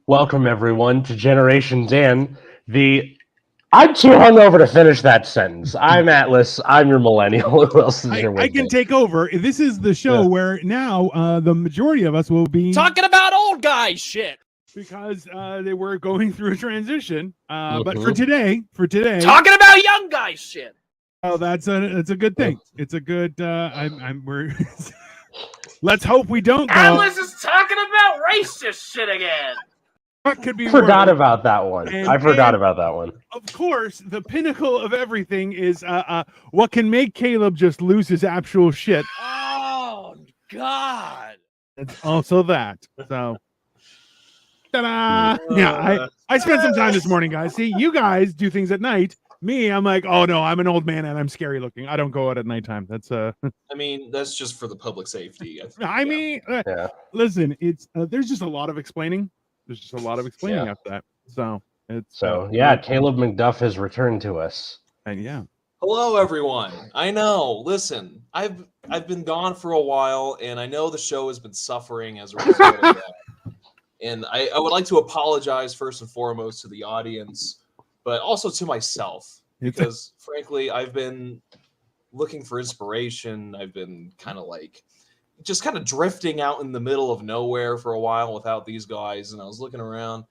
Welcome, everyone, to Generation Dan. I'm too hungover to finish that sentence. I'm Atlas. I'm your millennial. Who else is here with I can me? take over. This is the show where now the majority of us will be talking about old guy shit because they were going through a transition. But for today, talking about young guy shit. Oh, that's a good thing. It's a good. We're. Let's hope we don't go. Atlas is talking about racist shit again. What could be Forgot worse? about that one. And- I forgot about that one. Of course, the pinnacle of everything is what can make Caleb just lose his actual shit. Oh God! It's also that. So, ta-da! Yeah, I spent some time this morning, guys. See, you guys do things at night. Me, I'm like, oh no, I'm an old man and I'm scary looking. I don't go out at nighttime. That's I mean, that's just for the public safety. Listen, it's there's just a lot of explaining. There's just a lot of explaining after that. So it's Caleb McDuff has returned to us. And hello, everyone. I know. Listen, I've been gone for a while, and I know the show has been suffering as a result of that. And I would like to apologize first and foremost to the audience, but also to myself, because frankly, I've been looking for inspiration. I've been kind of drifting out in the middle of nowhere for a while without these guys. And I was looking around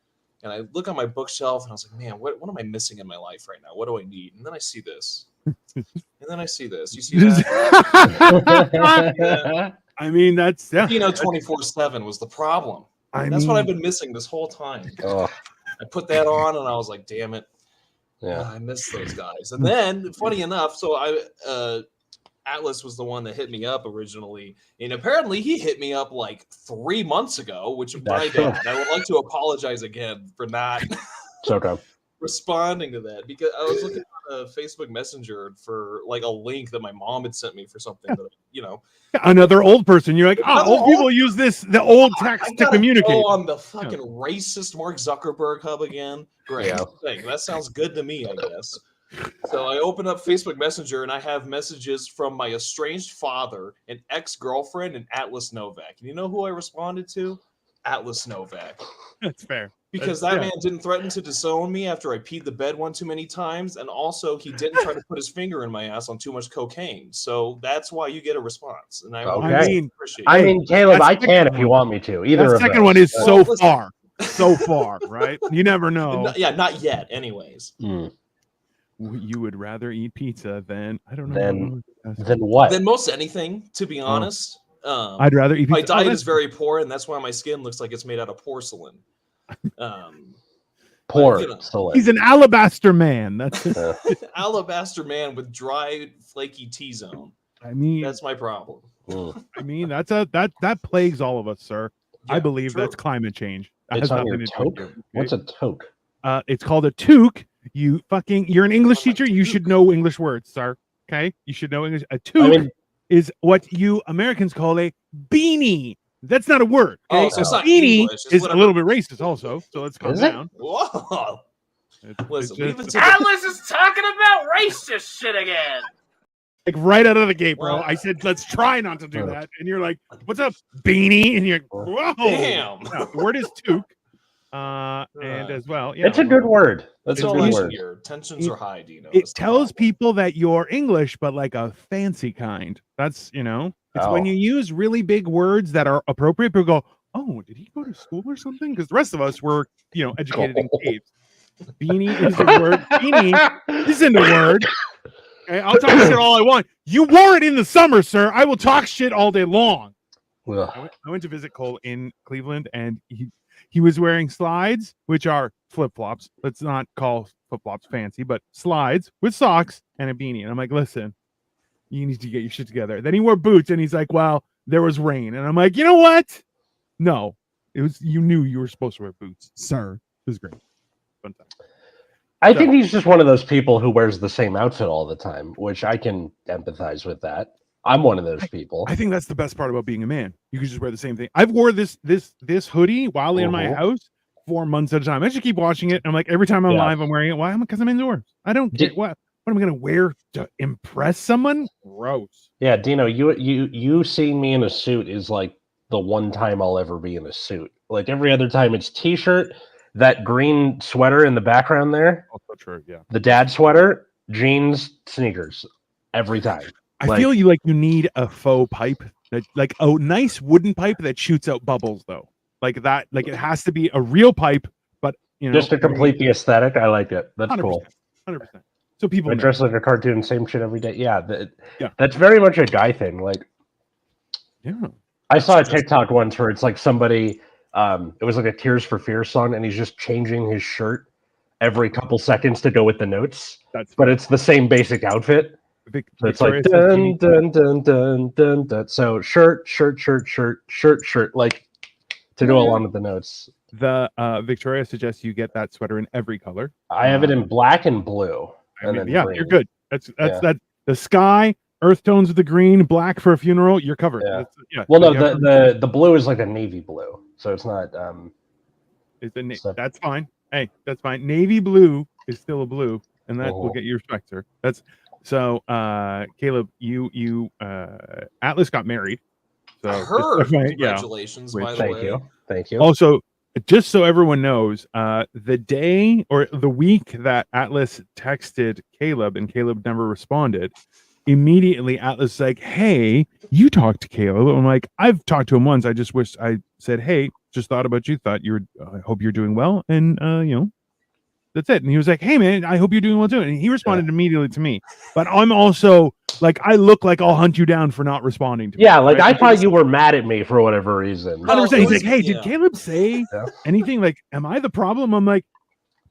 and I look on my bookshelf and I was like, man, what am I missing in my life right now? What do I need? And then I see this. You see that? Yeah. I mean, that's 24/7 was the problem. That's what I've been missing this whole time. Oh. I put that on and I was like, damn it. Yeah. I miss those guys. And then, funny enough, so Atlas was the one that hit me up originally, and apparently he hit me up like 3 months ago, which my bad. I would like to apologize again for not responding to that, because I was looking on Facebook Messenger for like a link that my mom had sent me for something that another old person. You're like, old people use the old text to communicate. Go on the fucking racist Mark Zuckerberg hub again. Great thing. That sounds good to me, I guess. So I open up Facebook Messenger and I have messages from my estranged father, an ex-girlfriend, and Atlas Novak. And you know who I responded to? Atlas Novak. That's fair. Because that man didn't threaten to disown me after I peed the bed one too many times, and also he didn't try to put his finger in my ass on too much cocaine. So that's why you get a response. And I appreciate it. I mean, Caleb, I can if you want me to. Either the of second those. one is so far, right? You never know. Not yet. Anyways. You would rather eat pizza than I don't know. Than what? Than most anything, to be honest. I'd rather eat pizza. My diet is very poor, and that's why my skin looks like it's made out of porcelain. He's an alabaster man. That's alabaster man with dry, flaky T-zone. I mean, that's my problem. I mean, that plagues all of us, sir. Yeah, I believe that's climate change. It's on your toque. Okay? What's a toque? It's called a toque. You're an English teacher. You should know English words, sir. Okay, you should know English. A toque is what you Americans call a beanie. That's not a word. Okay? So it's not beanie English. is a little bit racist, also. So let's calm down. Whoa! Listen, Atlas is talking about racist shit again. Like right out of the gate, bro. I said, let's try not to do that. And you're like, what's up, beanie? And you're like, whoa. Damn. No, the word is toque. And as well, it's a good word. That's a good word. Your tensions are high, Dino. It tells people that you're English, but like a fancy kind. That's it's when you use really big words that are appropriate. People go, "Oh, did he go to school or something?" Because the rest of us were, educated in caves. Beanie is the word. Beanie isn't a word. Okay, I'll talk shit all I want. You wore it in the summer, sir. I will talk shit all day long. I went to visit Cole in Cleveland, and he was wearing slides, which are flip-flops. Let's not call flip-flops fancy, but slides with socks and a beanie. And I'm like, listen, you need to get your shit together. Then he wore boots, and he's like, well, there was rain. And I'm like, you know what? No. You knew you were supposed to wear boots, sir. It was great. Fun time. I think he's just one of those people who wears the same outfit all the time, which I can empathize with that. I'm one of those people. I think that's the best part about being a man. You can just wear the same thing. I've wore this hoodie while in my house 4 months at a time. I just keep watching it. I'm like, every time I'm live, I'm wearing it. Why? Because I'm indoors. I don't care. What am I going to wear to impress someone? Gross. Yeah, Dino, you seeing me in a suit is like the one time I'll ever be in a suit. Like every other time, it's t-shirt, that green sweater in the background there. Also true. Yeah. The dad sweater, jeans, sneakers. Every time. I feel you need a faux pipe, that like a nice wooden pipe that shoots out bubbles though, like that. Like it has to be a real pipe, but just to complete the aesthetic. I like it. That's 100%, cool. 100%. So people I dress like a cartoon, same shit every day. Yeah, that's very much a guy thing. Like, I saw a TikTok once where it's like somebody, it was like a Tears for Fears song, and he's just changing his shirt every couple seconds to go with the notes. But it's the same basic outfit. So it's like dun, dun, dun, dun, dun, dun. So shirt, like to go along with the notes. The Victoria suggests you get that sweater in every color. I have it in black and blue. Green. You're good. That's the sky, earth tones with the green, black for a funeral. You're covered. Well, no, the blue is like a navy blue, so it's not. That's fine. Hey, that's fine. Navy blue is still a blue, and that will get you respect, sir. That's. So, Caleb, you Atlas got married. So I heard. Congratulations, by the way. Thank you. Also, just so everyone knows, the day or the week that Atlas texted Caleb and Caleb never responded, immediately Atlas was like, "Hey, you talked to Caleb?" I'm like, "I've talked to him once. I just wish I said, hey, just thought about you. Thought you were. I hope you're doing well, and that's it." And he was like, "Hey, man, I hope you're doing well too." And he responded immediately to me. But I'm also like, I look like I'll hunt you down for not responding to me. Yeah, like I thought you were mad at me for whatever reason. 100%. He's like, "Hey, did Caleb say anything? Like, am I the problem?" I'm like,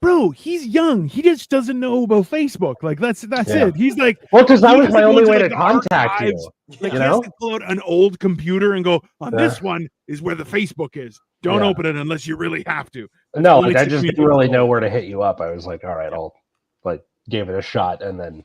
"Bro, he's young. He just doesn't know about Facebook. Like, that's it." He's like, "Well, because that was my only way to contact you." Like, he has to pull out an old computer and go, "On this one is where the Facebook is. Don't open it unless you really have to." No, like I just didn't really know where to hit you up. I was like, all right, I'll give it a shot, and then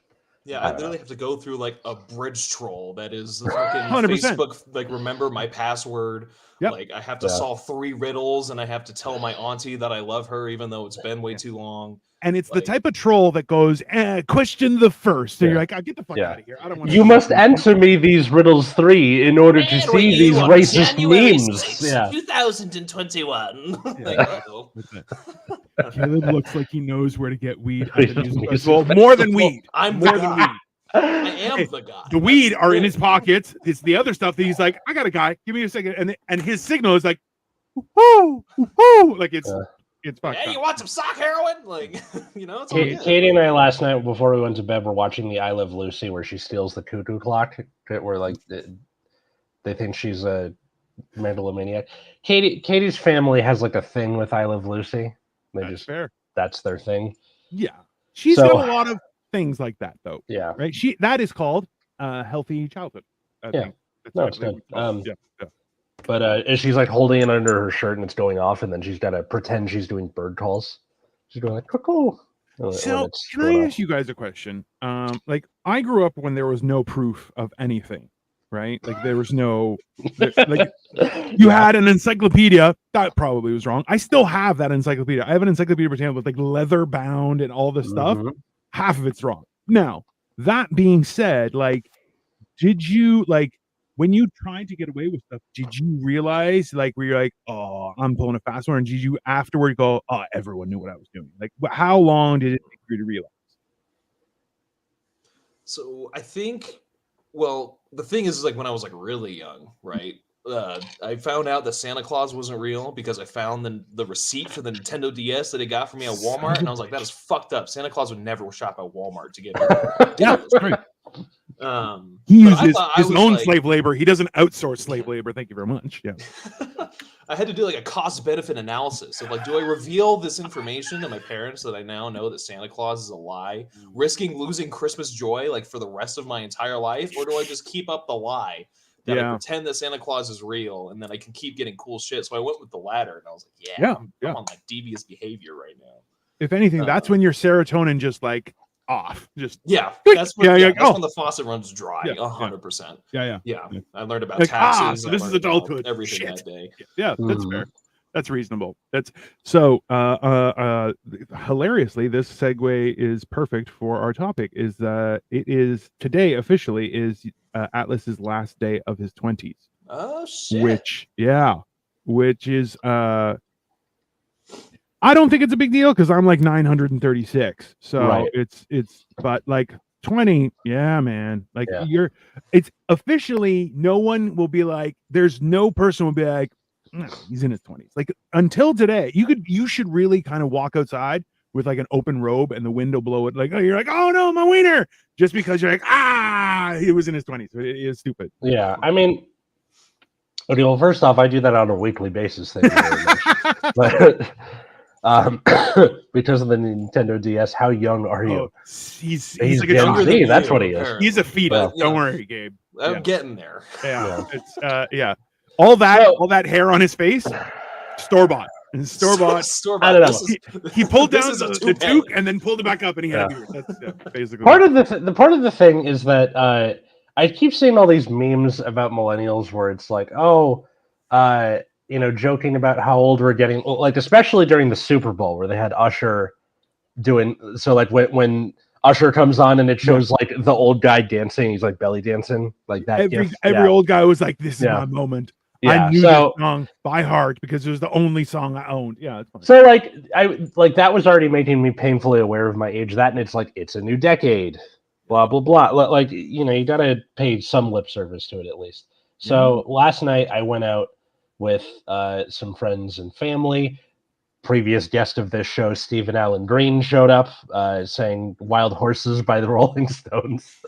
I literally have to go through like a bridge troll that is the fucking Facebook. Like, remember my password. Like, I have to solve 3 riddles, and I have to tell my auntie that I love her, even though it's been way too long. And it's the type of troll that goes, question the first. So you're like, "I'll get the fuck out of here. I don't want." You must answer me these riddles 3 in order to see these racist memes. 6, 2021. Caleb looks like he knows where to get weed at the music festival. More than weed. I'm more than weed. I am the guy. The weed are in his pockets. It's the other stuff that he's like, "I got a guy. Give me a second." And his signal is like, "Whoo, whoo!" Like it's fucked up. You want some sock heroin? Like, it's all good. Katie and I last night before we went to bed were watching the I Love Lucy, where she steals the cuckoo clock. Where like they think she's a megalomaniac. Katie's family has like a thing with I Love Lucy. That's their thing. Yeah, she's got a lot of things like that though. Yeah, right. That is called healthy childhood. I think. It's good. But she's like holding it under her shirt and it's going off, and then she's got to pretend she's doing bird calls. She's going like cuckoo. So can I ask you guys a question? Like, I grew up when there was no proof of anything, right? Like, there was no like you had an encyclopedia that probably was wrong. I still have that encyclopedia. I have an Encyclopedia Britannica with like leather bound and all this stuff. Half of it's wrong. Now, that being said, like, did you when you tried to get away with stuff, did you realize, like, were you like, "Oh, I'm pulling a fast one," and did you afterward go, "Oh, everyone knew what I was doing"? Like, how long did it take for you to realize? So I think, well, the thing is like when I was like really young, right? I found out that Santa Claus wasn't real because I found the receipt for the Nintendo DS that he got for me at Walmart, and I was like, "That is fucked up. Santa Claus would never shop at Walmart to get me." Yeah, that's right. He uses his own slave labor. He doesn't outsource slave labor. Thank you very much. Yeah. I had to do like a cost-benefit analysis of like, do I reveal this information to my parents that I now know that Santa Claus is a lie, risking losing Christmas joy like for the rest of my entire life, or do I just keep up the lie that I pretend that Santa Claus is real and then I can keep getting cool shit? So I went with the latter, and I was like, I'm on like devious behavior right now. If anything, that's when your serotonin just like off. Just that's when, that's oh. when the faucet runs dry. 100%. Yeah. I learned about like, taxes. So this is adulthood. Everything that day. Yeah, that's fair. That's reasonable. That's so hilariously, this segue is perfect for our topic. Is that it is today officially is Atlas's last day of his 20s. Oh shit! Which is I don't think it's a big deal because I'm like 936. So it's but like 20, man. Like it's officially no one will be like. There's no person will be like. No, he's in his 20s. Like until today, you should really kind of walk outside with like an open robe and the wind will blow it. Like, oh, you're like, oh no, my wiener, just because you're like, he was in his 20s. It is stupid. Yeah, I mean, okay. Well, first off, I do that on a weekly basis. Thank you very much. But because of the Nintendo DS, how young are you? He's like a Gen Z. That's what he is. He's a fetus. Don't worry, Gabe. I'm getting there. Yeah, it's All that hair on his face, store-bought. Store-bought. I don't know. He pulled down the toque and then pulled it back up, and he had a beard. That's basically part of the thing is that I keep seeing all these memes about millennials where it's like, joking about how old we're getting, like especially during the Super Bowl where they had Usher doing so, like when Usher comes on and it shows like the old guy dancing, he's like belly dancing, like that. Every old guy was like, "This is my moment." Yeah, I knew this song by heart because it was the only song I owned. Yeah, it's fine. So that was already making me painfully aware of my age. That and it's like it's a new decade, blah blah blah. Like you gotta pay some lip service to it at least. So last night I went out with some friends and family. Previous guest of this show, Stephen Allen Green, showed up saying "Wild Horses" by the Rolling Stones,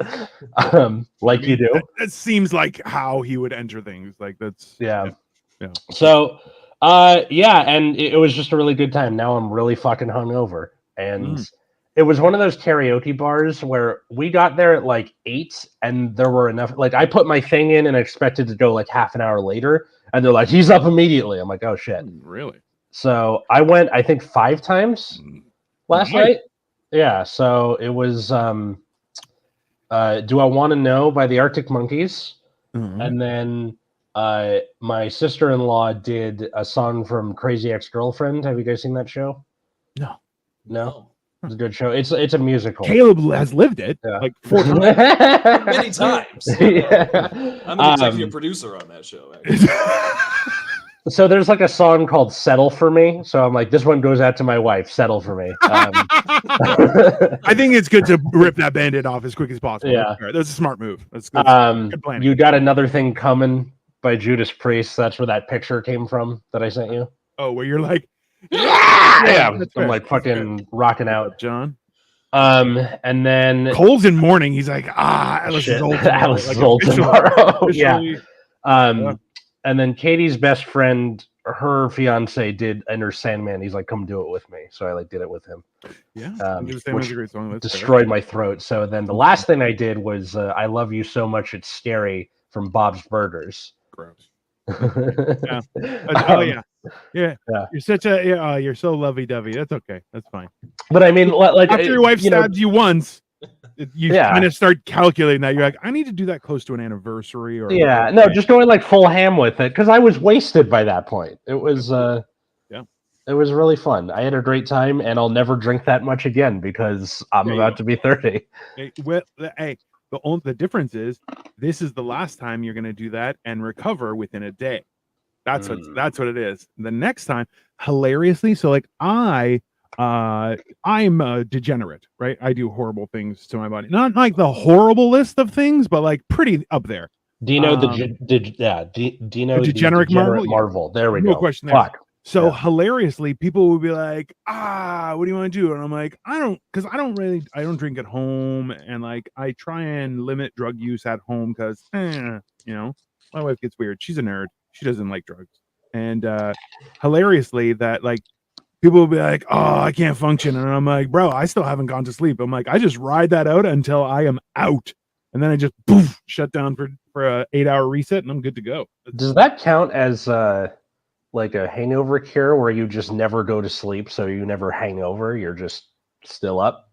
you do. That seems like how he would enter things. Like that's yeah. So and it was just a really good time. Now I'm really fucking hungover, and it was one of those karaoke bars where we got there at like 8, and there were enough. Like I put my thing in and expected to go like half an hour later, and they're like, "He's up immediately." I'm like, "Oh shit!" Really? So I went, I think 5 times last night. Yeah. So it was, Do I Want to Know by the Arctic Monkeys. And then my sister-in-law did a song from Crazy Ex-Girlfriend. Have you guys seen that show? No? It's a good show. It's a musical. Caleb has lived it like 4 times. Many times. I'm an executive producer on that show. So there's like a song called "Settle for Me." So I'm like, this one goes out to my wife. Settle for me. I think it's good to rip that Band-Aid off as quick as possible. Yeah, that's a smart move. That's good plan. You Got Another Thing Coming by Judas Priest. That's where that picture came from that I sent you. Oh, where you're like, yeah. I'm like fucking rocking out, John. And then Cole's in mourning. He's like, Alice is old tomorrow. Alice is old tomorrow. Yeah. And then Katie's best friend, her fiance, did Enter Sandman. He's like, "Come do it with me." So I like did it with him. Yeah, which destroyed my throat. So then the last thing I did was "I Love You So Much It's Scary" from Bob's Burgers. Gross. Yeah. You're such a you're so lovey-dovey. That's okay. That's fine. But I mean, like after your wife stabs you once. You kind of start calculating that. You're like, I need to do that close to an anniversary, or just going like full ham with it because I was wasted by that point. It was it was really fun. I had a great time, and I'll never drink that much again because I'm about to be 30. The difference is this is the last time you're going to do that and recover within a day. That's what it is. The next time, hilariously, so like I'm a degenerate, right? I do horrible things to my body. Not like the horrible list of things, but like pretty up there. Do you know degenerate Marvel? There we go. No question there. Fuck. So hilariously, people would be like, what do you want to do? And I'm like, I don't drink at home. And like, I try and limit drug use at home because, my wife gets weird. She's a nerd. She doesn't like drugs. And hilariously that like, people will be like, I can't function. And I'm like, bro, I still haven't gone to sleep. I'm like, I just ride that out until I am out. And then I just shut down for a 8-hour reset and I'm good to go. Does that count as like a hangover cure where you just never go to sleep? So you never hang over. You're just still up.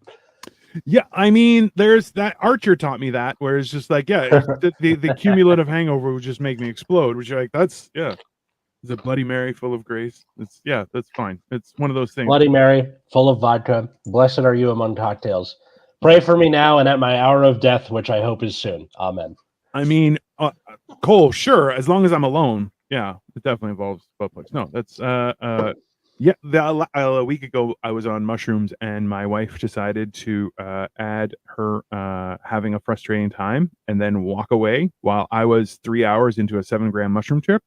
Yeah, I mean, there's that Archer taught me that, where it's just like, yeah, the cumulative hangover would just make me explode, which you're like, that's it's a Bloody Mary full of grace. That's fine. It's one of those things. Bloody Mary, full of vodka. Blessed are you among cocktails. Pray for me now and at my hour of death, which I hope is soon. Amen. I mean, Cole, sure, as long as I'm alone. Yeah, it definitely involves both places. No, that's a week ago I was on mushrooms and my wife decided to add her having a frustrating time and then walk away while I was 3 hours into a 7-gram mushroom trip.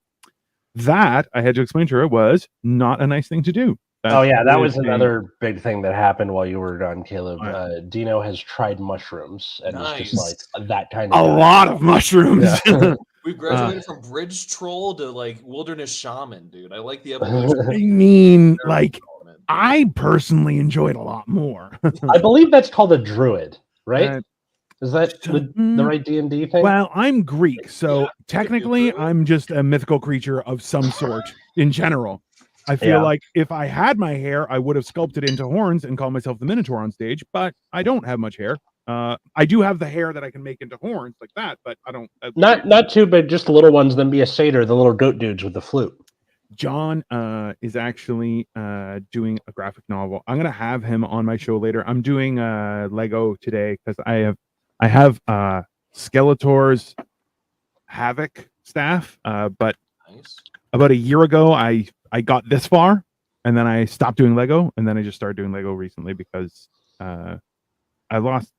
That I had to explain to her was not a nice thing to do. That was another big thing that happened while you were gone, Caleb. Dino has tried mushrooms and is just like that kind of a lot of mushrooms. Yeah. We've graduated from bridge troll to like wilderness shaman, dude. I like the evolution. I mean, like, I personally enjoyed a lot more. I believe that's called a druid, right? Is that the right D&D thing? Well, I'm Greek, so technically I'm just a mythical creature of some sort in general. I feel like if I had my hair, I would have sculpted into horns and called myself the Minotaur on stage, but I don't have much hair. I do have the hair that I can make into horns like that, but I don't. Not too big, just the little ones, then be a satyr, the little goat dudes with the flute. John is actually doing a graphic novel. I'm going to have him on my show later. I'm doing Lego today because I have Skeletor's Havoc staff, but about a year ago, I got this far, and then I stopped doing Lego, and then I just started doing Lego recently because I lost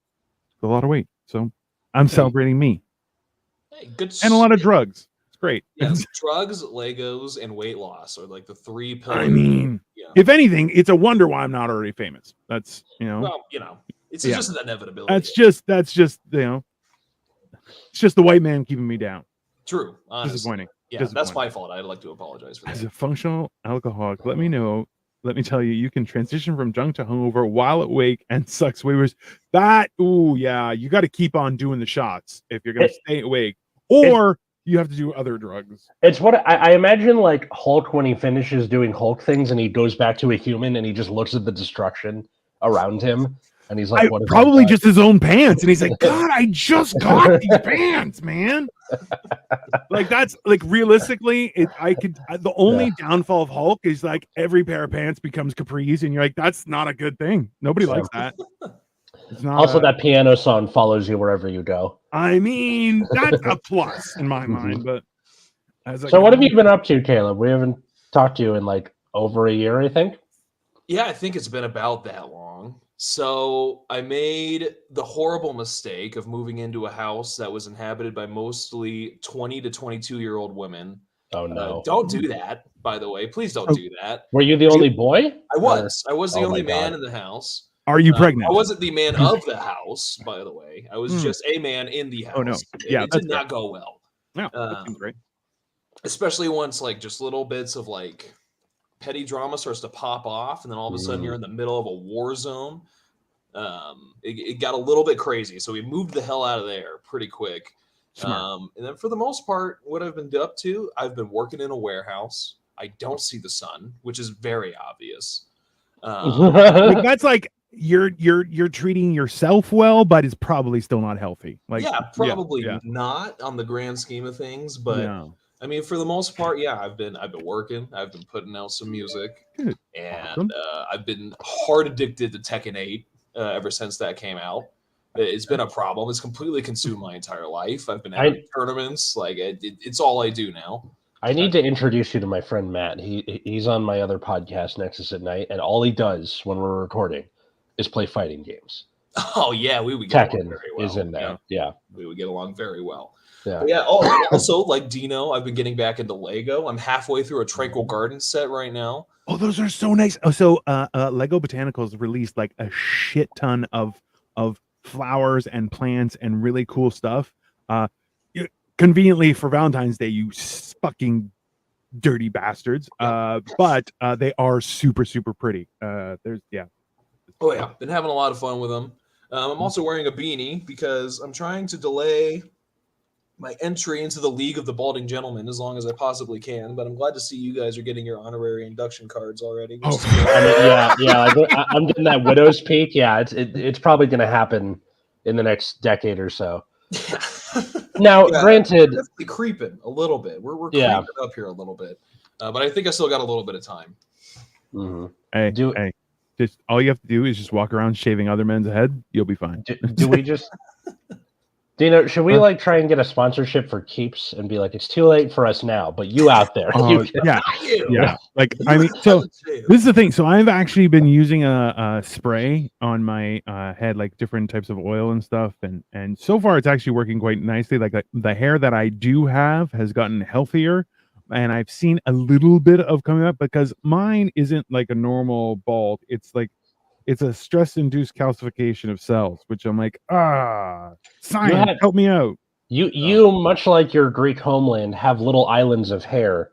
a lot of weight. So I'm celebrating me. Hey, good and a lot of drugs. It's great. Yeah, drugs, Legos, and weight loss are like the 3 pillars. I mean, if anything, it's a wonder why I'm not already famous. That's Well, it's just an inevitability. That's just it's just the white man keeping me down. True. Honestly. Disappointing. Yeah, that's my fault. I'd like to apologize for that. As a functional alcoholic, let me tell you, you can transition from drunk to hungover while awake and suck waivers. You got to keep on doing the shots if you're going to stay awake, or you have to do other drugs. It's what I imagine like Hulk when he finishes doing Hulk things and he goes back to a human and he just looks at the destruction around him. And he's like, what is probably just his own pants. And he's like, God, I just got these pants, man. Like, that's like realistically, the only downfall of Hulk is like every pair of pants becomes capris. And you're like, that's not a good thing. Nobody likes that. It's not also, that piano song follows you wherever you go. I mean, that's a plus in my mind. But what have you been up to, Caleb? We haven't talked to you in like over a year, I think. Yeah, I think it's been about that long. So I made the horrible mistake of moving into a house that was inhabited by mostly 20 to 22-year-old women. Oh, no. Don't do that, by the way. Please don't do that. Were you the only boy? I was. I was the only man in the house. Are you pregnant? I wasn't the man of the house, by the way. I was just a man in the house. Oh, no. Yeah, it did not go well. No, that seems great. Especially once, like, just little bits of, like, petty drama starts to pop off, and then all of a sudden you're in the middle of a war zone. It got a little bit crazy, so we moved the hell out of there pretty quick. And then for the most part, what I've been up to, I've been working in a warehouse. I don't see the sun, which is very obvious. That's like you're treating yourself well, but it's probably still not healthy. Like, probably not on the grand scheme of things, but. No. I mean, for the most part, I've been working. I've been putting out some music, and I've been hard addicted to Tekken 8 ever since that came out. It's been a problem. It's completely consumed my entire life. I've been having tournaments. Like it's all I do now. I need to introduce you to my friend Matt. He's on my other podcast, Nexus at Night, and all he does when we're recording is play fighting games. Oh yeah, we would get Tekken very well. Is in there. Yeah, we would get along very well. Yeah. Also, like Dino, I've been getting back into Lego. I'm halfway through a Tranquil Garden set right now. Oh, those are so nice. Oh, so Lego Botanicals released like a shit ton of flowers and plants and really cool stuff. Conveniently for Valentine's Day, you fucking dirty bastards. But they are super, super pretty. Oh yeah, been having a lot of fun with them. I'm also wearing a beanie because I'm trying to delay my entry into the League of the Balding Gentlemen as long as I possibly can. But I'm glad to see you guys are getting your honorary induction cards already. I mean, I'm getting that widow's peak. Yeah, it's probably going to happen in the next decade or so. Now, granted, definitely creeping a little bit. We're creeping up here a little bit, but I think I still got a little bit of time. Mm-hmm. Hey, just all you have to do is just walk around shaving other men's head. You'll be fine. Do we just? Dino, should we like try and get a sponsorship for Keeps and be like, it's too late for us now, but you out there, yeah. Like, I mean, so this is the thing. So I've actually been using a spray on my head, like different types of oil and stuff, and so far it's actually working quite nicely. Like the hair that I do have has gotten healthier, and I've seen a little bit of coming up because mine isn't like a normal bald. It's like it's a stress-induced calcification of cells, which I'm like, science, help me out. You much like your Greek homeland, have little islands of hair.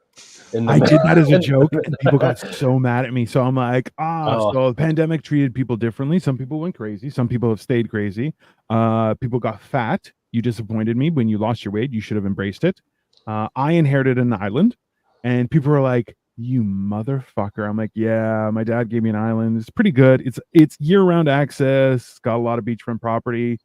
I did that as a joke, and people got so mad at me. So I'm like, so the pandemic treated people differently. Some people went crazy. Some people have stayed crazy. People got fat. You disappointed me when you lost your weight. You should have embraced it. I inherited an island, and people were like, you motherfucker. I'm like, yeah, my dad gave me an island. It's pretty good. It's year-round access, got a lot of beachfront property,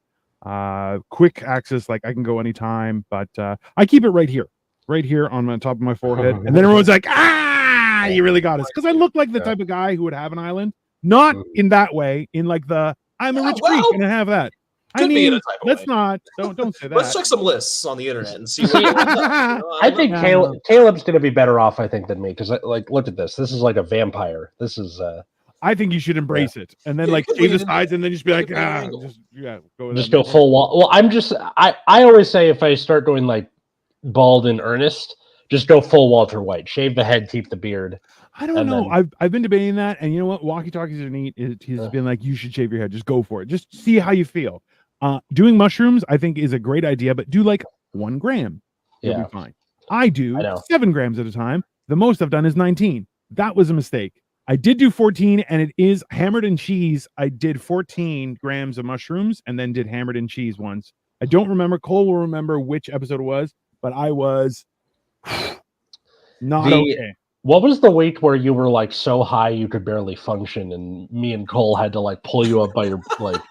quick access, like I can go anytime, but I keep it right here on the top of my forehead. And then everyone's like, you really got us. Because I look like the type of guy who would have an island. Not in that way, in like I'm a rich Greek and I have that. I mean, let's not. Don't say that. Let's check some lists on the internet and see. I think Caleb's going to be better off, I think, than me because, like, look at this. This is like a vampire. This is. I think you should embrace it and then like shave the sides and then just be like, go full wall. Well, I always say if I start going like bald in earnest, just go full Walter White. Shave the head, keep the beard. I don't know. I've been debating that, and you know what? Walkie talkies are neat. He's been like, you should shave your head. Just go for it. Just see how you feel. Doing mushrooms, I think, is a great idea, but do like 1 gram. You'll be fine. I do 7 grams at a time. The most I've done is 19. That was a mistake. I did do 14, and it is hammered and cheese. I did 14 grams of mushrooms and then did hammered and cheese once. I don't remember. Cole will remember which episode it was, but I was not okay. What was the week where you were like so high you could barely function, and me and Cole had to like pull you up by your like?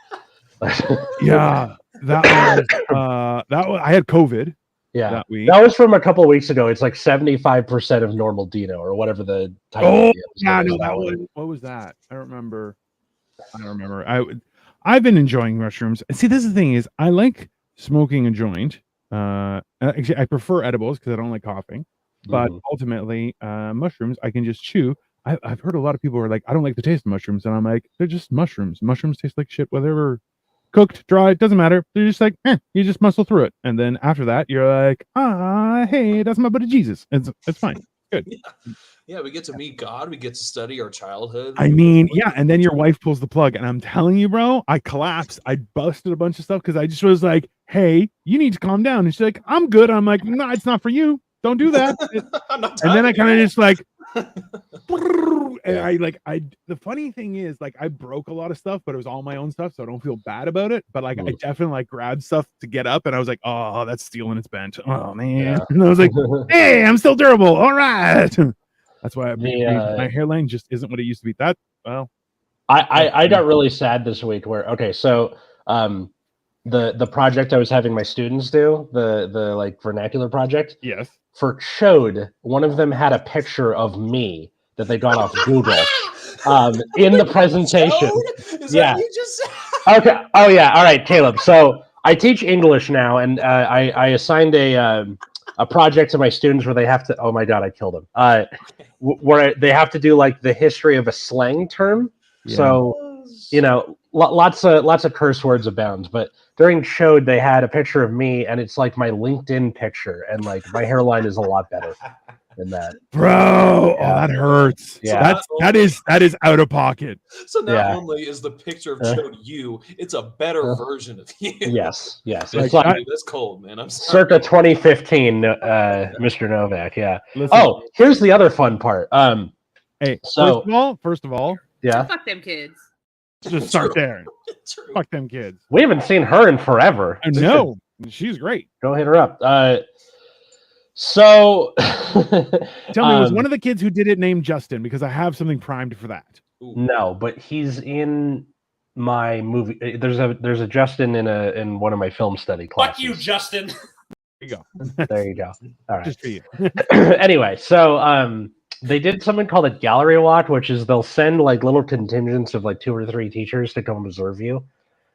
Yeah, that was I had COVID. Yeah, that week. That was from a couple of weeks ago. It's like 75% of normal Dino or whatever the title. What was that? I don't remember. I've been enjoying mushrooms. See, this is the thing is I like smoking a joint. Actually, I prefer edibles because I don't like coughing. But ultimately, mushrooms I can just chew. I've heard a lot of people are like, I don't like the taste of mushrooms, and I'm like, they're just mushrooms. Mushrooms taste like shit, whatever. Cooked, dry, it doesn't matter. They're just like, you just muscle through it. And then after that, you're like, hey, that's my buddy Jesus. It's fine. Good. Yeah, we get to meet God. We get to study our childhood. I mean, yeah, and then your wife pulls the plug. And I'm telling you, bro, I collapsed. I busted a bunch of stuff because I just was like, hey, you need to calm down. And she's like, I'm good. I'm like, no, it's not for you. Don't do that. And then I kind of just like, and the funny thing is, like, I broke a lot of stuff, but it was all my own stuff, so I don't feel bad about it. But like, I definitely like grabbed stuff to get up, and I was like, oh, that's steel and it's bent. Oh man. And I was like, hey, I'm still durable. All right. That's why my hairline just isn't what it used to be. I got really sad this week so the project I was having my students do, the like vernacular project. Yes. For Chode, one of them had a picture of me that they got off Google in the presentation. Is that what you just said? Okay. Oh yeah. All right, Caleb. So I teach English now, and I assigned a project to my students where they have to. Oh my God, I killed him. Where they have to do like the history of a slang term. Yeah. So lots of curse words abound, but during Chode they had a picture of me, and it's like my LinkedIn picture, and like my hairline is a lot better than that. Bro, that hurts. Yeah, that is out of pocket. So not only is the picture of Chode you, it's a better version of you. Yes. It's like that's cold, man. I'm sorry. Circa 2015, Mr. Novak. Yeah. Listen, here's the other fun part. Hey, so first of all, yeah. Fuck them kids. Just start there. Fuck them kids. We haven't seen her in forever. No. She's great. Go hit her up. So tell me, was one of the kids who did it named Justin? Because I have something primed for that. No, but he's in my movie. There's a Justin in one of my film study classes. Fuck you, Justin. There you go. There you go. All right. Just for you. Anyway, so they did something called a gallery walk, which is they'll send like little contingents of like 2 or 3 teachers to come observe you,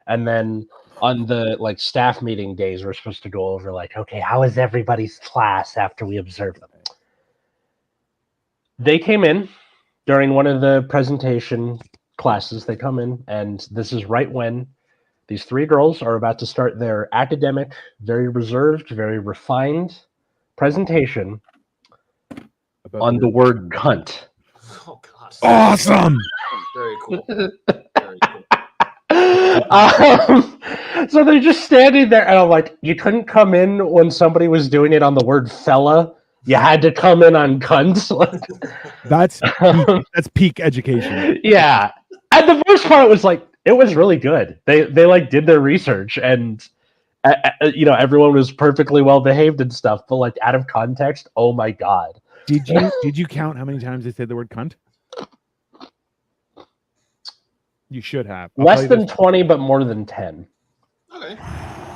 and then on the like staff meeting days, we're supposed to go over like, okay, how is everybody's class after we observe them? They came in during one of the presentation classes. They come in, and this is right when these 3 girls are about to start their academic, very reserved, very refined presentation on the word cunt. Oh, God. Awesome. Very cool. Very cool. So they're just standing there, and I'm like, you couldn't come in when somebody was doing it on the word fella. You had to come in on cunt. that's peak education. Yeah. And the worst part was like, it was really good. They like did their research, and everyone was perfectly well behaved and stuff. But like out of context, oh my God. Did you count how many times they said the word cunt? You should have. Less than 20, but more than 10. Okay.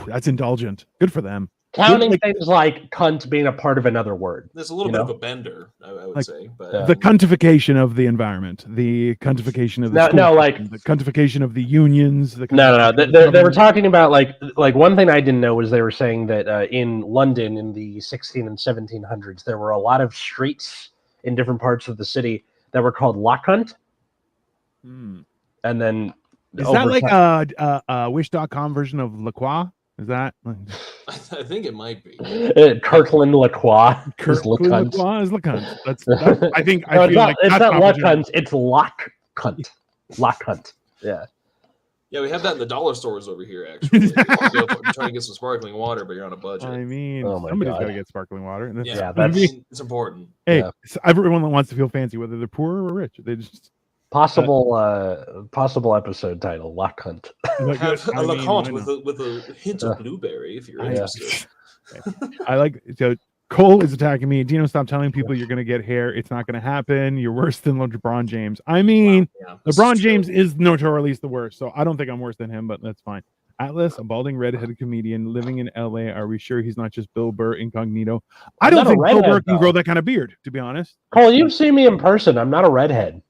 That's indulgent. Good for them. Counting things like cunt being a part of another word. There's a little bit of a bender, I would say. But the cuntification of the environment, the cuntification of the the cuntification of the unions. No. They were talking about like one thing I didn't know was they were saying that in London in the 16 and 1700s there were a lot of streets in different parts of the city that were called Lockhunt. And then is that like a Wish.com version of La Croix? Is that? I think it might be. Kirkland Lacroix. Kirkland Lacroix is LaCunt. That's I think no, I feel like it's not LaCunt. It's Lock Cunt. Lock Cunt. Yeah. Yeah, we have that in the dollar stores over here. Actually, I'm trying to get some sparkling water, but you're on a budget. I mean, somebody's got to get sparkling water. Yeah, it's important. Hey, everyone that wants to feel fancy, whether they're poor or rich, they just. Possible episode title: Lock Hunt. Have a LeConte with a hint of blueberry if you're interested. I like so. Cole is attacking me. Dino, stop telling people you're going to get hair. It's not going to happen. You're worse than LeBron James. I mean, LeBron James is notoriously the worst, so I don't think I'm worse than him, but that's fine. Atlas, a balding redheaded comedian living in LA. Are we sure he's not just Bill Burr incognito? I don't think Bill Burr can grow that kind of beard, to be honest. Cole, you've seen me in person. I'm not a redhead.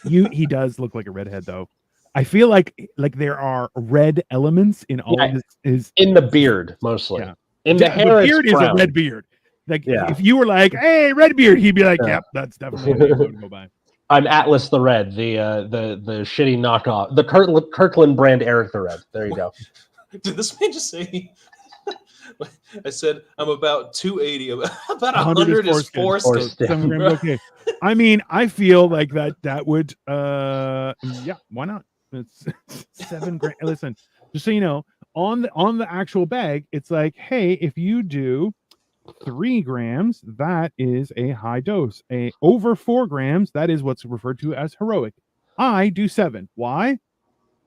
He does look like a redhead though. I feel like there are red elements in all of his in the beard mostly. Yeah. In the hair, the beard is a red beard. Like if you were like, "Hey, red beard," he'd be like, "Yep, that's definitely a name to go by." I'm Atlas the Red, the shitty knockoff, the Kirkland brand Eric the Red. There you go. Did this man just say? I said I'm about 280. About 100 is foreskin. Okay. I mean, I feel like that would yeah, why not? It's 7 grams. Listen, just so you know, on the actual bag, it's like, hey, if you do 3 grams, that is a high dose. Over 4 grams, that is what's referred to as heroic. I do 7. Why?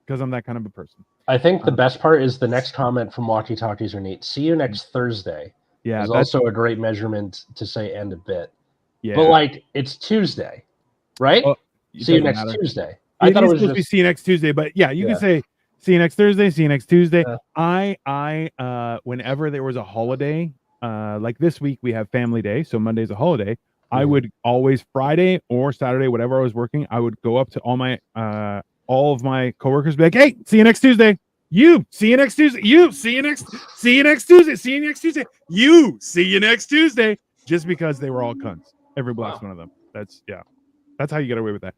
Because I'm that kind of a person. I think the best part is the next comment from Walkie Talkies are neat. See you next Thursday. Yeah, is also a great measurement to say and a bit. Yeah, but like it's Tuesday, right? See you next Tuesday. I thought it was supposed to be see you next Tuesday, but yeah, you can say see you next Thursday. See you next Tuesday. I whenever there was a holiday, like this week we have Family Day, so Monday's a holiday. I would always Friday or Saturday, whatever I was working, I would go up to all of my coworkers, be like, "Hey, see you next Tuesday. You see you next Tuesday. You see you next Tuesday. See you next Tuesday. You see you next Tuesday." Just because they were all cunts, every last one of them. That's how you get away with that.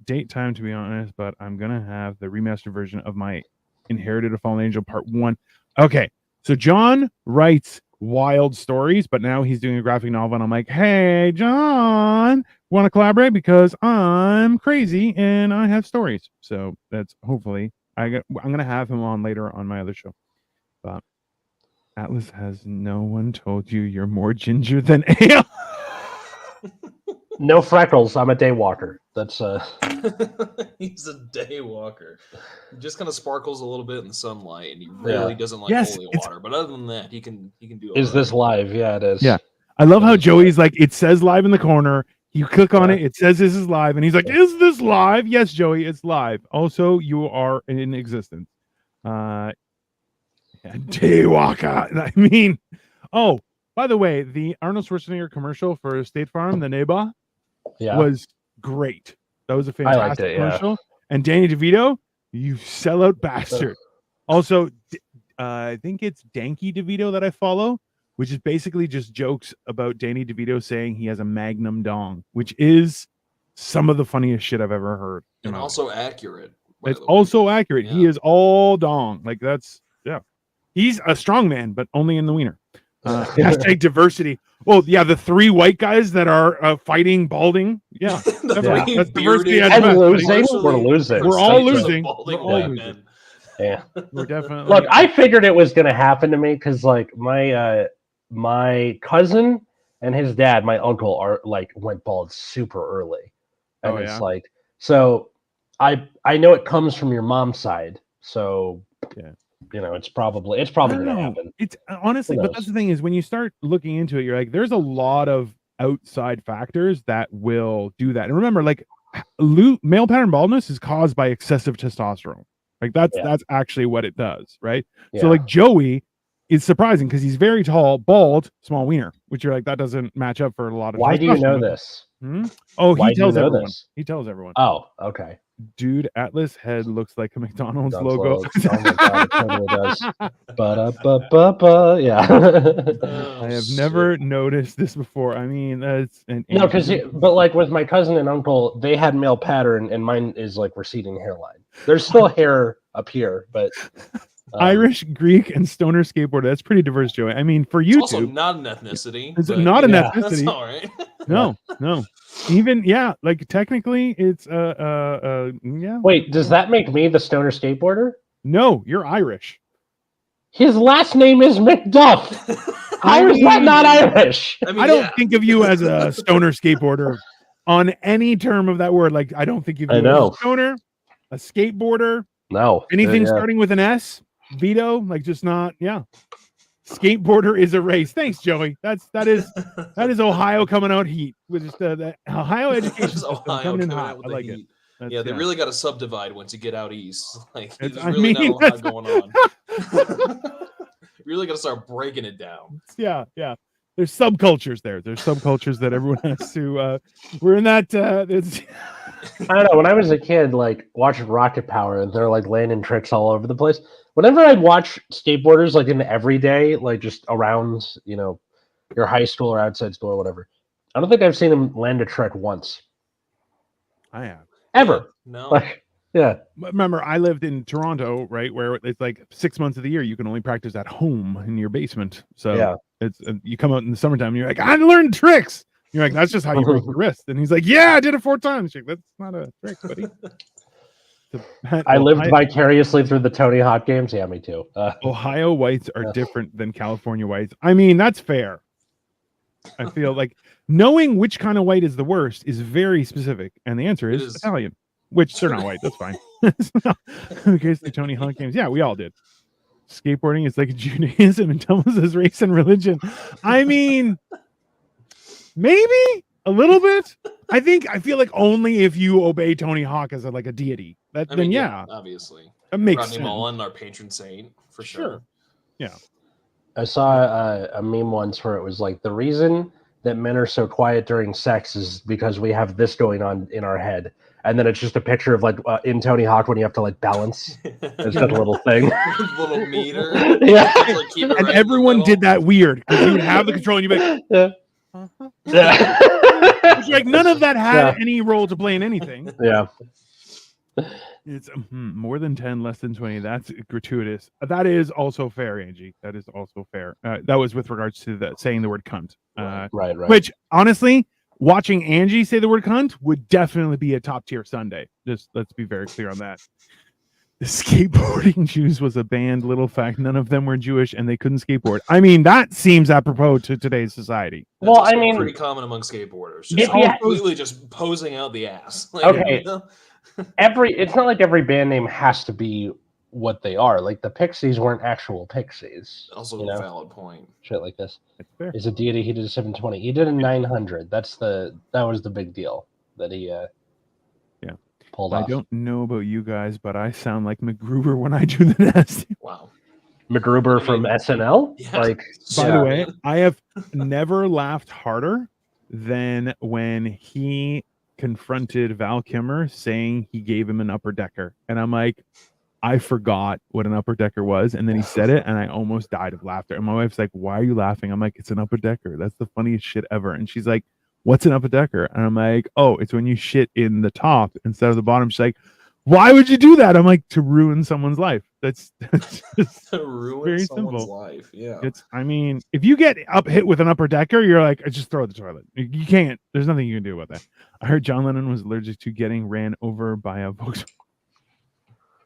Date time, to be honest, but I'm gonna have the remastered version of my Inherited a Fallen Angel Part 1. Okay, so John writes wild stories, but now he's doing a graphic novel, and I'm like, "Hey, John, want to collaborate? Because I'm crazy and I have stories." So that's hopefully I'm gonna have him on later on my other show. But Atlas, has no one told you you're more ginger than ale? No freckles. I'm a day walker. That's He's a day walker. He just kind of sparkles a little bit in the sunlight, and he really doesn't like holy water. But other than that, he can do. Is this live? Yeah, it is. Yeah, I love how Joey's like, it says live in the corner. You click on it, it says this is live, and he's like, "Is this live?" Yes, Joey, it's live. Also, you are in existence. Day walker. I mean, oh, by the way, the Arnold Schwarzenegger commercial for State Farm, the Neighbor, was great. That was a fantastic commercial. And Danny DeVito, you sellout bastard. Also, I think it's Danky DeVito that I follow, which is basically just jokes about Danny DeVito saying he has a magnum dong, which is some of the funniest shit I've ever heard. And also accurate. It's also accurate. Yeah. He is all dong. Like that's, he's a strong man, but only in the wiener. Hashtag diversity. Well, yeah, the 3 white guys that are fighting balding. Yeah, that's diversity. And losing. We're losing. We're all losing. We're all losing. Yeah, we're definitely. Look, I figured it was going to happen to me because, like, my cousin and his dad, my uncle, are like went bald super early, and it's like, so I know it comes from your mom's side, so you know, it's probably going to happen. It's honestly, but that's the thing is when you start looking into it, you're like, there's a lot of outside factors that will do that. And remember, like, male pattern baldness is caused by excessive testosterone. Like that's actually what it does, right? Yeah. So like Joey is surprising because he's very tall, bald, small wiener, which you're like, that doesn't match up for a lot of. Why do you know this? Oh, he tells everyone. He tells everyone. Oh, okay. Dude, Atlas head looks like a McDonald's logo. Oh my God, it totally does. Ba-da-ba-ba-ba. Yeah. I have never noticed this before. I mean, that's no, but like with my cousin and uncle, they had male pattern, and mine is like receding hairline. There's still hair up here, but Irish, Greek, and stoner skateboarder. That's pretty diverse, Joey. I mean, for YouTube, it's also not an ethnicity. It's not an ethnicity. That's all right. No. Even like technically, it's yeah. Wait, does that make me the stoner skateboarder? No, you're Irish. His last name is McDuff. How is that not Irish? I mean, I don't think of you as a stoner skateboarder on any term of that word. Like, I don't think of you as a stoner, a skateboarder. No. Anything starting with an S, Vito, like just not. Yeah. Skateboarder is a race. Thanks, Joey. That is Ohio coming out heat. With just the Ohio education system coming in hot. I like it. Yeah, they really got to subdivide once you get out east. Like, there's really not a lot going on. You really got to start breaking it down. Yeah. There's subcultures there. There's subcultures that everyone has to. We're in that. I don't know. When I was a kid, like watching Rocket Power, and they're like landing tricks all over the place. Whenever I'd watch skateboarders, like in the everyday, like just around, you know, your high school or outside school or whatever, I don't think I've seen them land a trick once. I have. Ever? No. Like, yeah. Remember, I lived in Toronto, right, where it's like 6 months of the year you can only practice at home in your basement. So it's you come out in the summertime and you're like, I learned tricks. You're like, that's just how you broke your wrist. And he's like, yeah, I did it 4 times. You're like, that's not a trick, buddy. I lived vicariously through the Tony Hawk games. Yeah, me too. Ohio whites are different than California whites. I mean, that's fair. I feel like knowing which kind of white is the worst is very specific. And the answer is Italian, which they're not white. That's fine. In case the Tony Hawk games. Yeah, we all did. Skateboarding is like Judaism and doubles as race and religion. I mean, maybe a little bit. I feel like only if you obey Tony Hawk as a deity. Then obviously. That makes Rodney sense. Mullen, our patron saint, for sure. Yeah. I saw a meme once where it was like, the reason that men are so quiet during sex is because we have this going on in our head. And then it's just a picture of like in Tony Hawk when you have to like balance. It's got a little thing. Little meter. Yeah. Like, keep it and right everyone did that weird. Because you would have the control and you'd be like, Yeah. like none of that had any role to play in anything. Yeah. It's more than 10, less than 20. That's gratuitous. That is also fair, Angie. That is also fair. That was with regards to saying the word cunt. Right. Which, honestly, watching Angie say the word cunt would definitely be a top tier Sunday. Just let's be very clear on that. The Skateboarding Jews was a band. Little fact, none of them were Jewish and they couldn't skateboard. I mean, that seems apropos to today's society. That's I mean, pretty common among skateboarders. Just completely just posing out the ass. Like, okay. You know? It's not like every band name has to be what they are. Like the Pixies weren't actual Pixies. Also a valid point. Shit like this. Is a deity. He did a 720. He did a 900. That was the big deal that he pulled off. I don't know about you guys, but I sound like MacGruber when I do the nasty. Wow. MacGruber from SNL? Yeah. Like, by the way, I have never laughed harder than when he confronted Val Kilmer saying he gave him an upper decker. And I'm like, I forgot what an upper decker was. And then he said it and I almost died of laughter. And my wife's like, why are you laughing? I'm like, it's an upper decker. That's the funniest shit ever. And she's like, what's an upper decker? And I'm like, oh, it's when you shit in the top instead of the bottom. She's like, why would you do that? I'm like, to ruin someone's life. That's just to ruin very someone's simple. life. Yeah. I mean, if you get hit with an upper decker, you're like, just throw it in the toilet. You can't. There's nothing you can do about that. I heard John Lennon was allergic to getting ran over by a Volkswagen.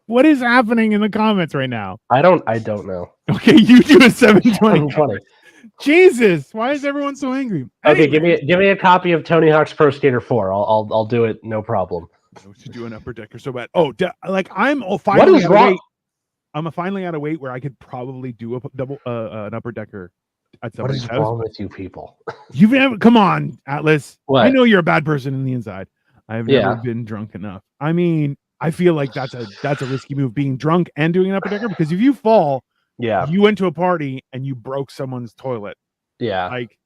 What is happening in the comments right now? I don't know. Okay, you do a 720. Jesus, why is everyone so angry? Okay, give me a copy of Tony Hawk's Pro Skater 4. I'll do it, no problem. We should do an upper decker so bad. Oh, I'm finally what is wrong? I'm finally at a weight where I could probably do a double an upper decker. What is wrong with you people? You've never come on, Atlas. What? I know you're a bad person in the inside. I've never been drunk enough. I mean, I feel like that's a risky move, being drunk and doing an upper decker, because if you fall, you went to a party and you broke someone's toilet. Yeah, like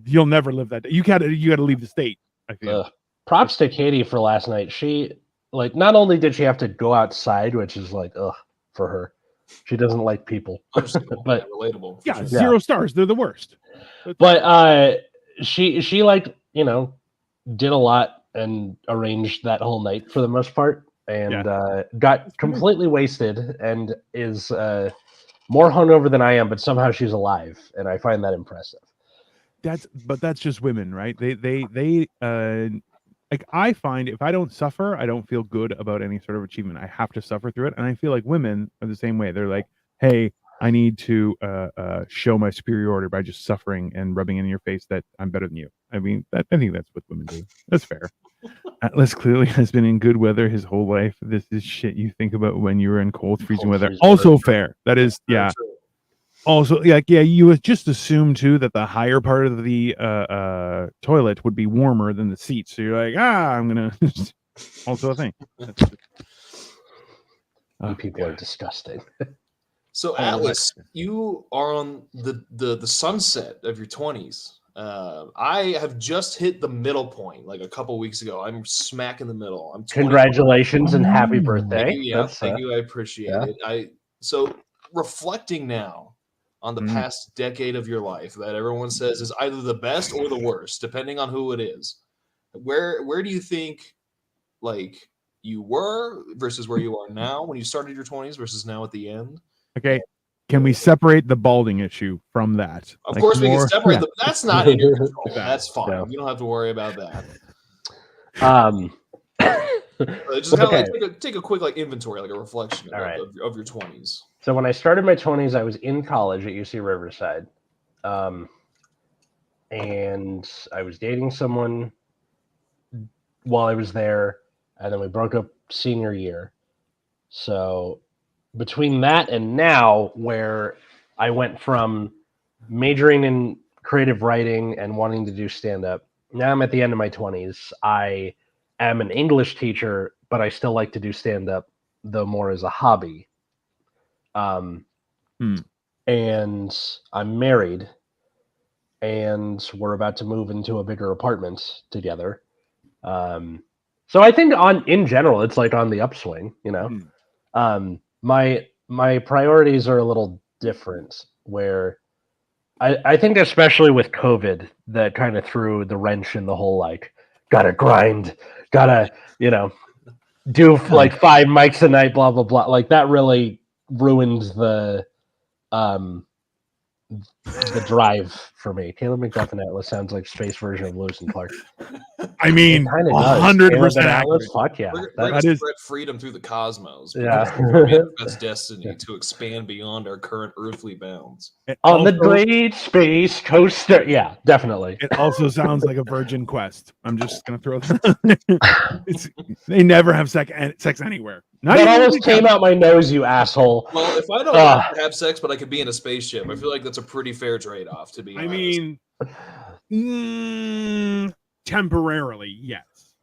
you'll never live that day. You gotta leave the state. I feel. Props to Katie for last night. She not only did she have to go outside, which is like for her. She doesn't like people, but relatable. Yeah, 0 stars. They're the worst. But she did a lot and arranged that whole night for the most part, and got completely wasted and is more hungover than I am, but somehow she's alive, and I find that impressive. That's just women, right? They like, I find if I don't suffer, I don't feel good about any sort of achievement. I have to suffer through it. And I feel like women are the same way. They're like, hey, I need to show my superiority by just suffering and rubbing in your face that I'm better than you. I mean, I think that's what women do. That's fair. Atlas clearly has been in good weather his whole life. This is shit you think about when you were in cold, freezing weather. Also fair. That is, yeah. Also, you would just assume too that the higher part of the toilet would be warmer than the seat. So you're like, I'm gonna. Also a thing. People are disgusting. So Atlas, you are on the sunset of your 20s. I have just hit the middle point like a couple weeks ago. I'm smack in the middle. I'm 20. Congratulations and happy birthday. Thank you. I appreciate it. So reflecting now on the past decade of your life that everyone says is either the best or the worst, depending on who it is. Where do you think like you were versus where you are now when you started your 20s versus now at the end? Okay. Can we separate the balding issue from that? Of course we can separate them. That's not in your control. That's fine. Yeah. You don't have to worry about that. Just kind of take a quick inventory, like a reflection of your 20s. So when I started my 20s, I was in college at UC Riverside. And I was dating someone while I was there, and then we broke up senior year. So between that and now, where I went from majoring in creative writing and wanting to do stand-up, now I'm at the end of my 20s. I am an English teacher, but I still like to do stand-up, though more as a hobby. And I'm married, and we're about to move into a bigger apartment together. So I think in general, it's like on the upswing, My priorities are a little different, where I think especially with COVID, that kind of threw the wrench in the whole, gotta grind, gotta, do 5 mics a night, blah, blah, blah. Like that really ruined the drive for me. Caleb McDuff and Atlas sounds like space version of Lewis and Clark. I mean, 100% accurate. Fuck yeah. We're going to spread freedom through the cosmos. Yeah. Manifest destiny to expand beyond our current earthly bounds. On the great space coaster. Yeah, definitely. It also sounds like a Virgin Quest. I'm just going to throw that. They never have sex anywhere. That almost came out my nose, you asshole. Well, if I don't have sex, but I could be in a spaceship, I feel like that's a pretty fair trade-off, to be honest. I mean, temporarily, yes.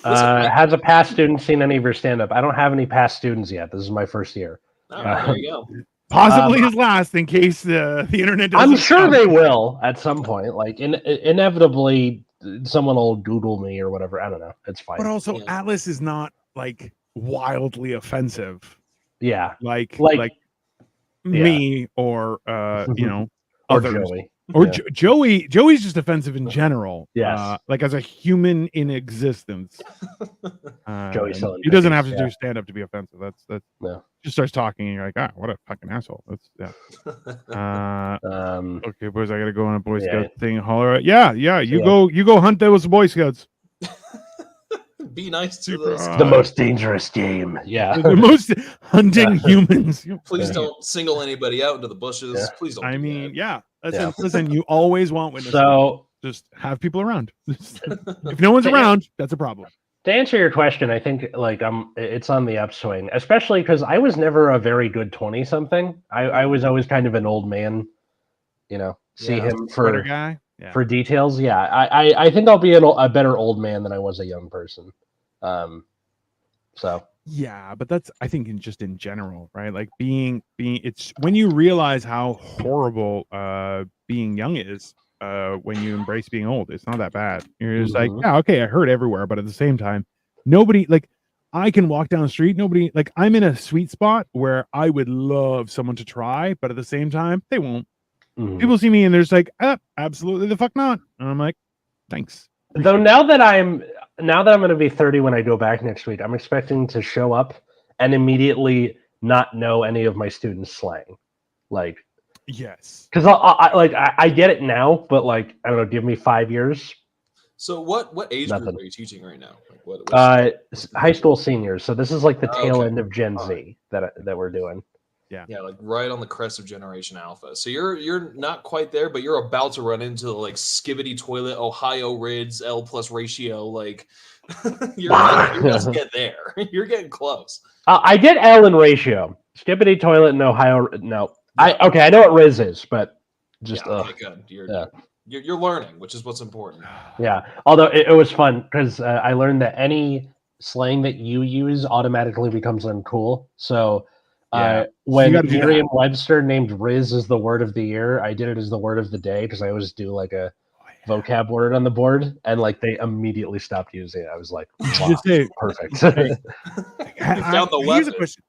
Has a past student seen any of your stand-up? I don't have any past students yet. This is my first year. Oh, there you go. Possibly his last, in case the internet doesn't I'm sure they will at some point. Like, inevitably, someone will Google me or whatever. I don't know. It's fine. But also, Atlas is not, like, wildly offensive. Yeah. Like yeah. me or, you know, or others. Joey. Or Joey's just offensive in general. Yes. Like as a human in existence. Joey he doesn't have to do stand up to be offensive. That's no. Just starts talking and you're like, what a fucking asshole. Okay, boys, I gotta go on a Boy Scout thing. Holler at you go hunt those Boy Scouts. Be nice to those. The most dangerous game. Yeah. The most hunting humans. Please don't single anybody out into the bushes. Yeah. Please don't. I mean, listen, you always want witnesses. So just have people around. If no one's around, that's a problem. To answer your question, I think it's on the upswing, especially because I was never a very good 20-something. I was always kind of an old man, you know. See him for guy. For details, I think I'll be a better old man than I was a young person. So yeah, but that's I think just in general, right? Like being it's when you realize how horrible being young is. When you embrace being old, it's not that bad. You're just like, yeah, okay, I hurt everywhere, but at the same time, nobody like I can walk down the street. Nobody like I'm in a sweet spot where I would love someone to try, but at the same time, they won't. People see me and they're just like, absolutely the fuck not. And I'm like, thanks. Though now that I'm going to be 30 when I go back next week, I'm expecting to show up and immediately not know any of my students' slang. Like, yes, because I get it now, but like I don't know, give me 5 years. So what age group are you teaching right now? Like what high school seniors. So this is like the tail end of Gen Z that we're doing. Yeah, like right on the crest of Generation Alpha. So you're not quite there, but you're about to run into like Skibbity Toilet, Ohio Rids, L plus ratio. Like you're just get there. You're getting close. I get L in ratio. Skibbity Toilet and Ohio. No, I know what Riz is, but just good. You're learning, which is what's important. Yeah, although it was fun because I learned that any slang that you use automatically becomes uncool. So. When Merriam-Webster named Riz as the word of the year, I did it as the word of the day because I always do like a vocab word on the board, and like they immediately stopped using it. I was like, wow, perfect. Here's a question: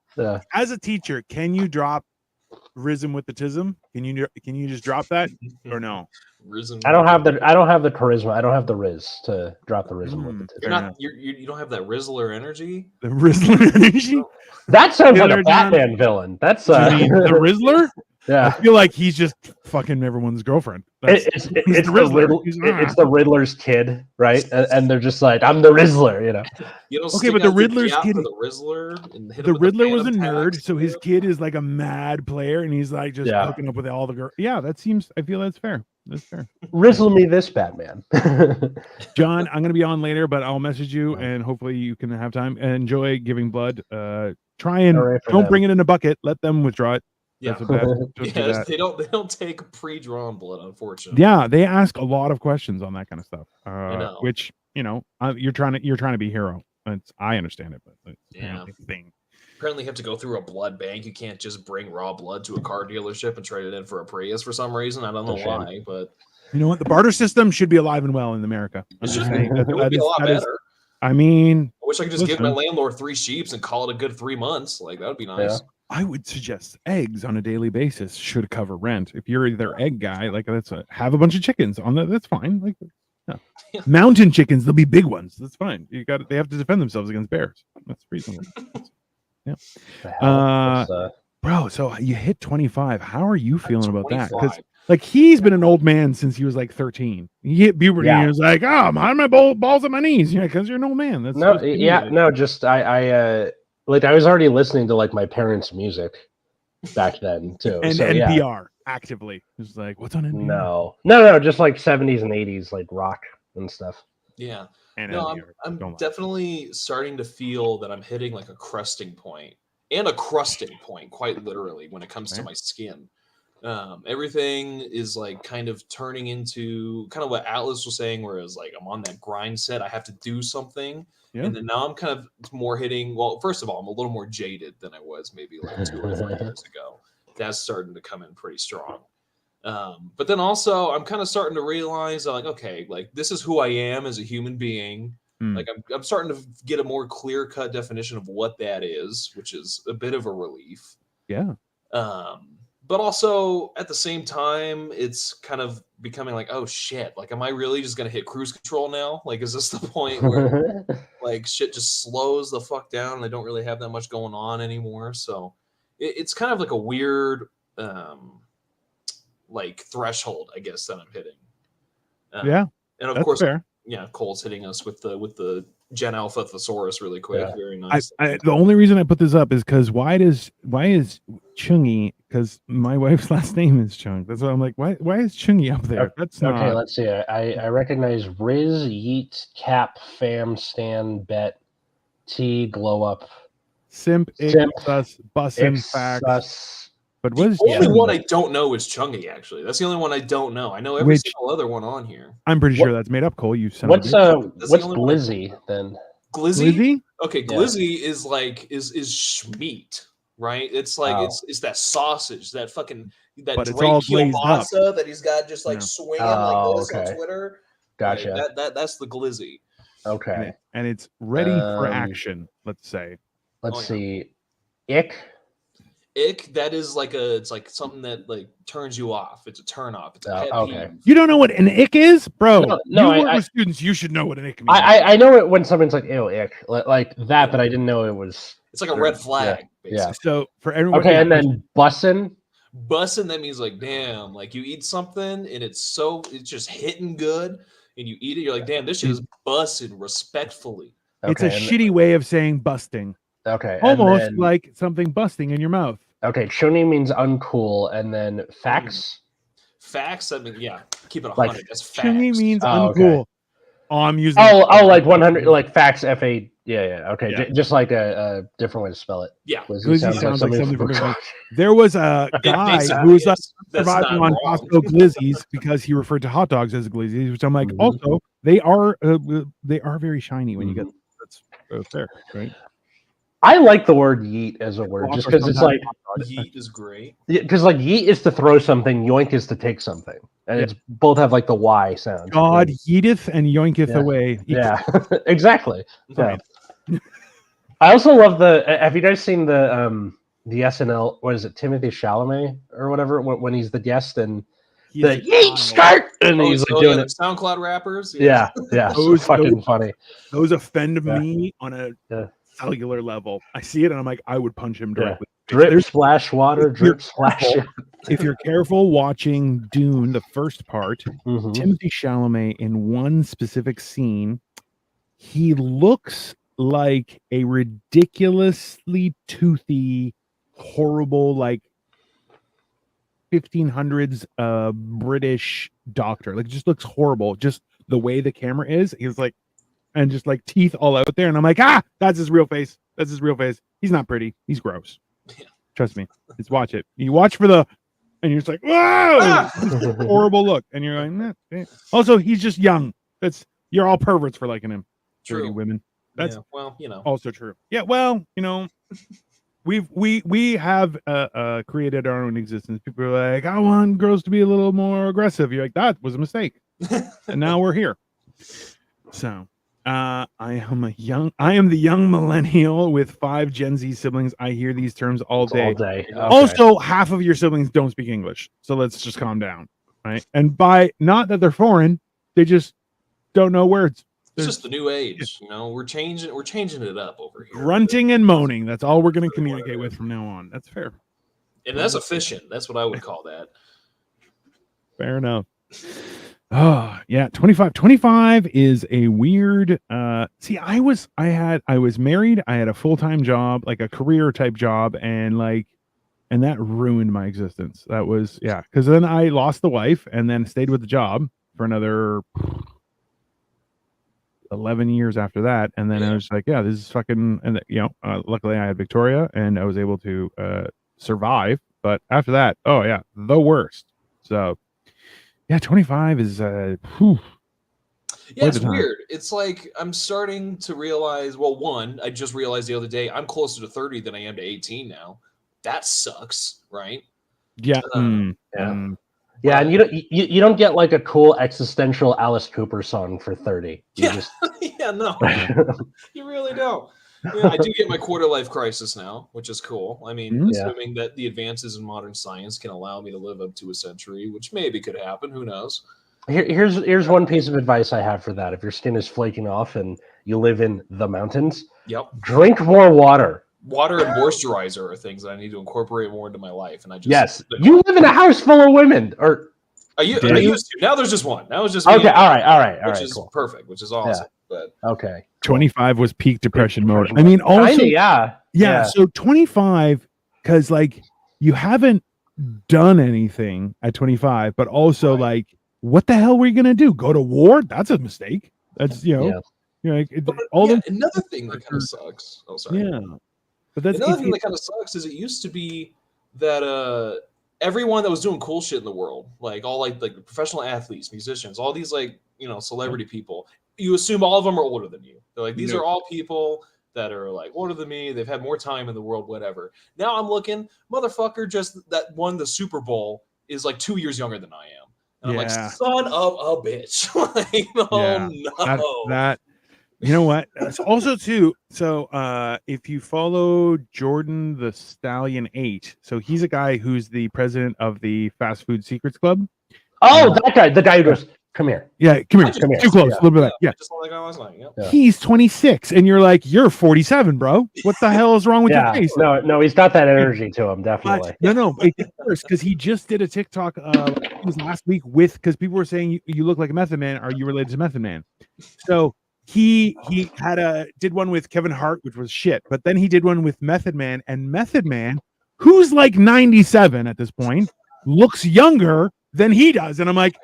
as a teacher, can you drop Rism with the tism? Can you just drop that or no? Rism. I don't have the charisma. I don't have the Riz to drop the Rism with the tism. You don't have that Rizzler energy. The Rizzler energy. That sounds like a Batman villain. That's the Rizzler. Yeah, I feel like he's just fucking everyone's girlfriend. It's the Riddler's kid, right? And they're just like, I'm the Rizzler, you know. Okay, but the Riddler's kid, the Rizzler, the Riddler was a nerd, so his kid is like a mad player, and he's like just hooking up with all the girls. Yeah, that seems. I feel that's fair. That's fair. Rizzle me this, Batman. John, I'm gonna be on later, but I'll message you, and hopefully you can have time. Enjoy giving blood. Try and don't bring it in a bucket. Let them withdraw it. Yeah, they don't take pre-drawn blood, unfortunately. Yeah, they ask a lot of questions on that kind of stuff. Which you're trying to be hero. I understand it, but thing. Apparently, you have to go through a blood bank. You can't just bring raw blood to a car dealership and trade it in for a Prius for some reason. I don't know why, but you know what? The barter system should be alive and well in America. It would be a lot better. I mean, I wish I could just give my landlord 3 sheeps and call it a good 3 months. Like that would be nice. Yeah. I would suggest eggs on a daily basis should cover rent. If you're their egg guy, like have a bunch of chickens on that. That's fine. Like mountain chickens, they'll be big ones. That's fine. They have to defend themselves against bears. That's reasonable. Yeah. Bro, so you hit 25. How are you feeling about that? Because Like he's been an old man since he was like 13. He hit puberty and he was like, "Oh, I'm on my balls at my knees." Yeah, because you're an old man. That's just I was already listening to like my parents' music back then too, and so, NPR actively. It's like, what's on NPR? No, just like 70s and 80s like rock and stuff. Yeah. And no, I'm definitely starting to feel that I'm hitting like a crusting point, and a crusting point, quite literally, when it comes to my skin. Everything is like kind of turning into kind of what Atlas was saying, whereas like I'm on that grind set, I have to do something. Yeah. And then now I'm kind of more hitting, well, first of all, I'm a little more jaded than I was maybe like 2 or 3 years ago. That's starting to come in pretty strong. But then also I'm kind of starting to realize like, okay, like this is who I am as a human being. Like I'm starting to get a more clear-cut definition of what that is, which is a bit of a relief. Yeah. But also at the same time, it's kind of becoming like, oh shit, like, am I really just going to hit cruise control now? Like, is this the point where like shit just slows the fuck down and I don't really have that much going on anymore? So it's kind of like a weird, like threshold, I guess, that I'm hitting. Yeah. And of course, fair. Yeah, Cole's hitting us with the Gen Alpha Thesaurus really quick. Yeah. Very nice. The only reason I put this up is because why is Chungy? Because my wife's last name is Chung. That's why I'm like, why is Chungy up there? That's okay. Let's see. I recognize Riz, Yeet, Cap, Fam, Stan, Bet, T, Glow Up, Simp, Sus, Bussin, Facts. But what is the only one I don't know is Chungy, actually. That's the only one I don't know. I know every single other one on here. I'm pretty sure that's made up, Cole. You son what's Glizzy then? Glizzy? Okay, Glizzy is like is Schmeat, right? It's like it's that sausage, that fucking that Drake kielbasa that he's got just like swinging like this on Twitter. Gotcha. Right? That's the Glizzy. Okay. And it's ready for action, let's say. Let's see. Ick. Ick, that is like it's like something that like turns you off. It's a turn off. It's a pet peeve. You don't know what an ick is, bro? No, you work with students. You should know what an ick means. I know it when someone's like, "Ew, ick," like that, but I didn't know it was. It's like a red flag. Yeah. So for everyone, and then bussin'. Bussin', that means like, damn, like you eat something and it's just hitting good, and you eat it. You're like, damn, this shit is bussin' respectfully. It's a shitty way of saying busting. Okay. Almost like something busting in your mouth. Okay. Choni means uncool. And then facts. Facts, I mean, yeah. Keep it 100. Like, that's facts. Choni means uncool. Okay. Oh, I'm using like 100, like facts, F-A. Yeah. Okay. Yeah. Just like a different way to spell it. Yeah. Glizzy sounds like something from There was a guy who was surviving on Costco Glizzies because he referred to hot dogs as glizzies, which I'm like, also, they are very shiny when you get them. That's fair, right? I like the word yeet as a word just because it's like yeet is great. Because like yeet is to throw something, yoink is to take something, and it's both have like the Y sound. God yeeteth and yoinketh away. Yeah, exactly. Yeah. I also love have you guys seen the SNL? What is it, Timothy Chalamet or whatever? When he's the guest and the yeet skirt, and he's like doing it. SoundCloud rappers. Yeah. Those fucking funny. Those offend me on a cellular level. I see it and I'm like, I would punch him directly. Drip, splash water, drip, splash. If you're careful watching Dune, the first part, Timothy Chalamet in one specific scene, he looks like a ridiculously toothy, horrible, like 1500s British doctor. Like, it just looks horrible. Just the way the camera is. He's like, and just like teeth all out there. And I'm like, that's his real face. That's his real face. He's not pretty. He's gross. Yeah. Trust me. Just watch it. You watch and you're just like, whoa, horrible look. And you're like, nah. Also, he's just young. You're all perverts for liking him. True. Women. That's also true. Yeah. Well, we have created our own existence. People are like, I want girls to be a little more aggressive. You're like, that was a mistake. And now we're here. So I am the young millennial with 5 Gen Z siblings. I hear these terms all day. Okay. Also, half of your siblings don't speak English. So let's just calm down. Right. And not that they're foreign, they just don't know words. It's just the new age, we're changing it up over here. Grunting and moaning. That's all we're going to communicate with from now on. That's fair. And that's efficient. That's what I would call that. Fair enough. Oh yeah, 25. 25 is a weird. See, I was married. I had a full-time job, like a career type job, and that ruined my existence. That was because then I lost the wife, and then stayed with the job for another 11 years after that, and then I was like, this is fucking. And luckily I had Victoria, and I was able to survive. But after that, the worst. So. Yeah, 25 is it's weird. It's like I'm starting to realize, well, one, I just realized the other day I'm closer to 30 than I am to 18 now. That sucks, right? Yeah. Yeah, and you don't get like a cool existential Alice Cooper song for 30. No. You really don't. Yeah, I do get my quarter life crisis now, which is cool. I mean, assuming that the advances in modern science can allow me to live up to a century, which maybe could happen. Who knows? Here's one piece of advice I have for that. If your skin is flaking off and you live in the mountains, drink more water. Water and moisturizer are things that I need to incorporate more into my life. And you live in a house full of women, or I used to. Now there's just one. Now it's just okay. All right. Which is cool. Perfect. Which is awesome. But okay. 25 was peak depression mode. I mean, also, so 25, because you haven't done anything at 25, but also what the hell were you gonna do? Go to war? That's a mistake. That's another thing that kind of sucks. Oh, sorry. Yeah, but that's another thing that kind of sucks is it used to be that everyone that was doing cool shit in the world, all professional athletes, musicians, all these celebrity people. You assume all of them are older than you. They're like, these are all people that are older than me. They've had more time in the world, whatever. Now I'm looking, motherfucker, just that won the Super Bowl is 2 years younger than I am. And I'm like, son of a bitch. No. That you know what? It's also too. So if you follow Jordan the Stallion 8, so he's a guy who's the president of the Fast Food Secrets Club. Oh, that guy, the guy who goes, come here. Yeah, come here. Too close. A little bit. Just like I was like, He's 26, and you're like, you're 47, bro. What the hell is wrong with your face? No, he's got that energy to him, definitely. No, it's worse because he just did a TikTok it was last week because people were saying you look like a Method Man. Are you related to Method Man? So he did one with Kevin Hart, which was shit. But then he did one with Method Man, and Method Man, who's 97 at this point, looks younger than he does, and I'm like,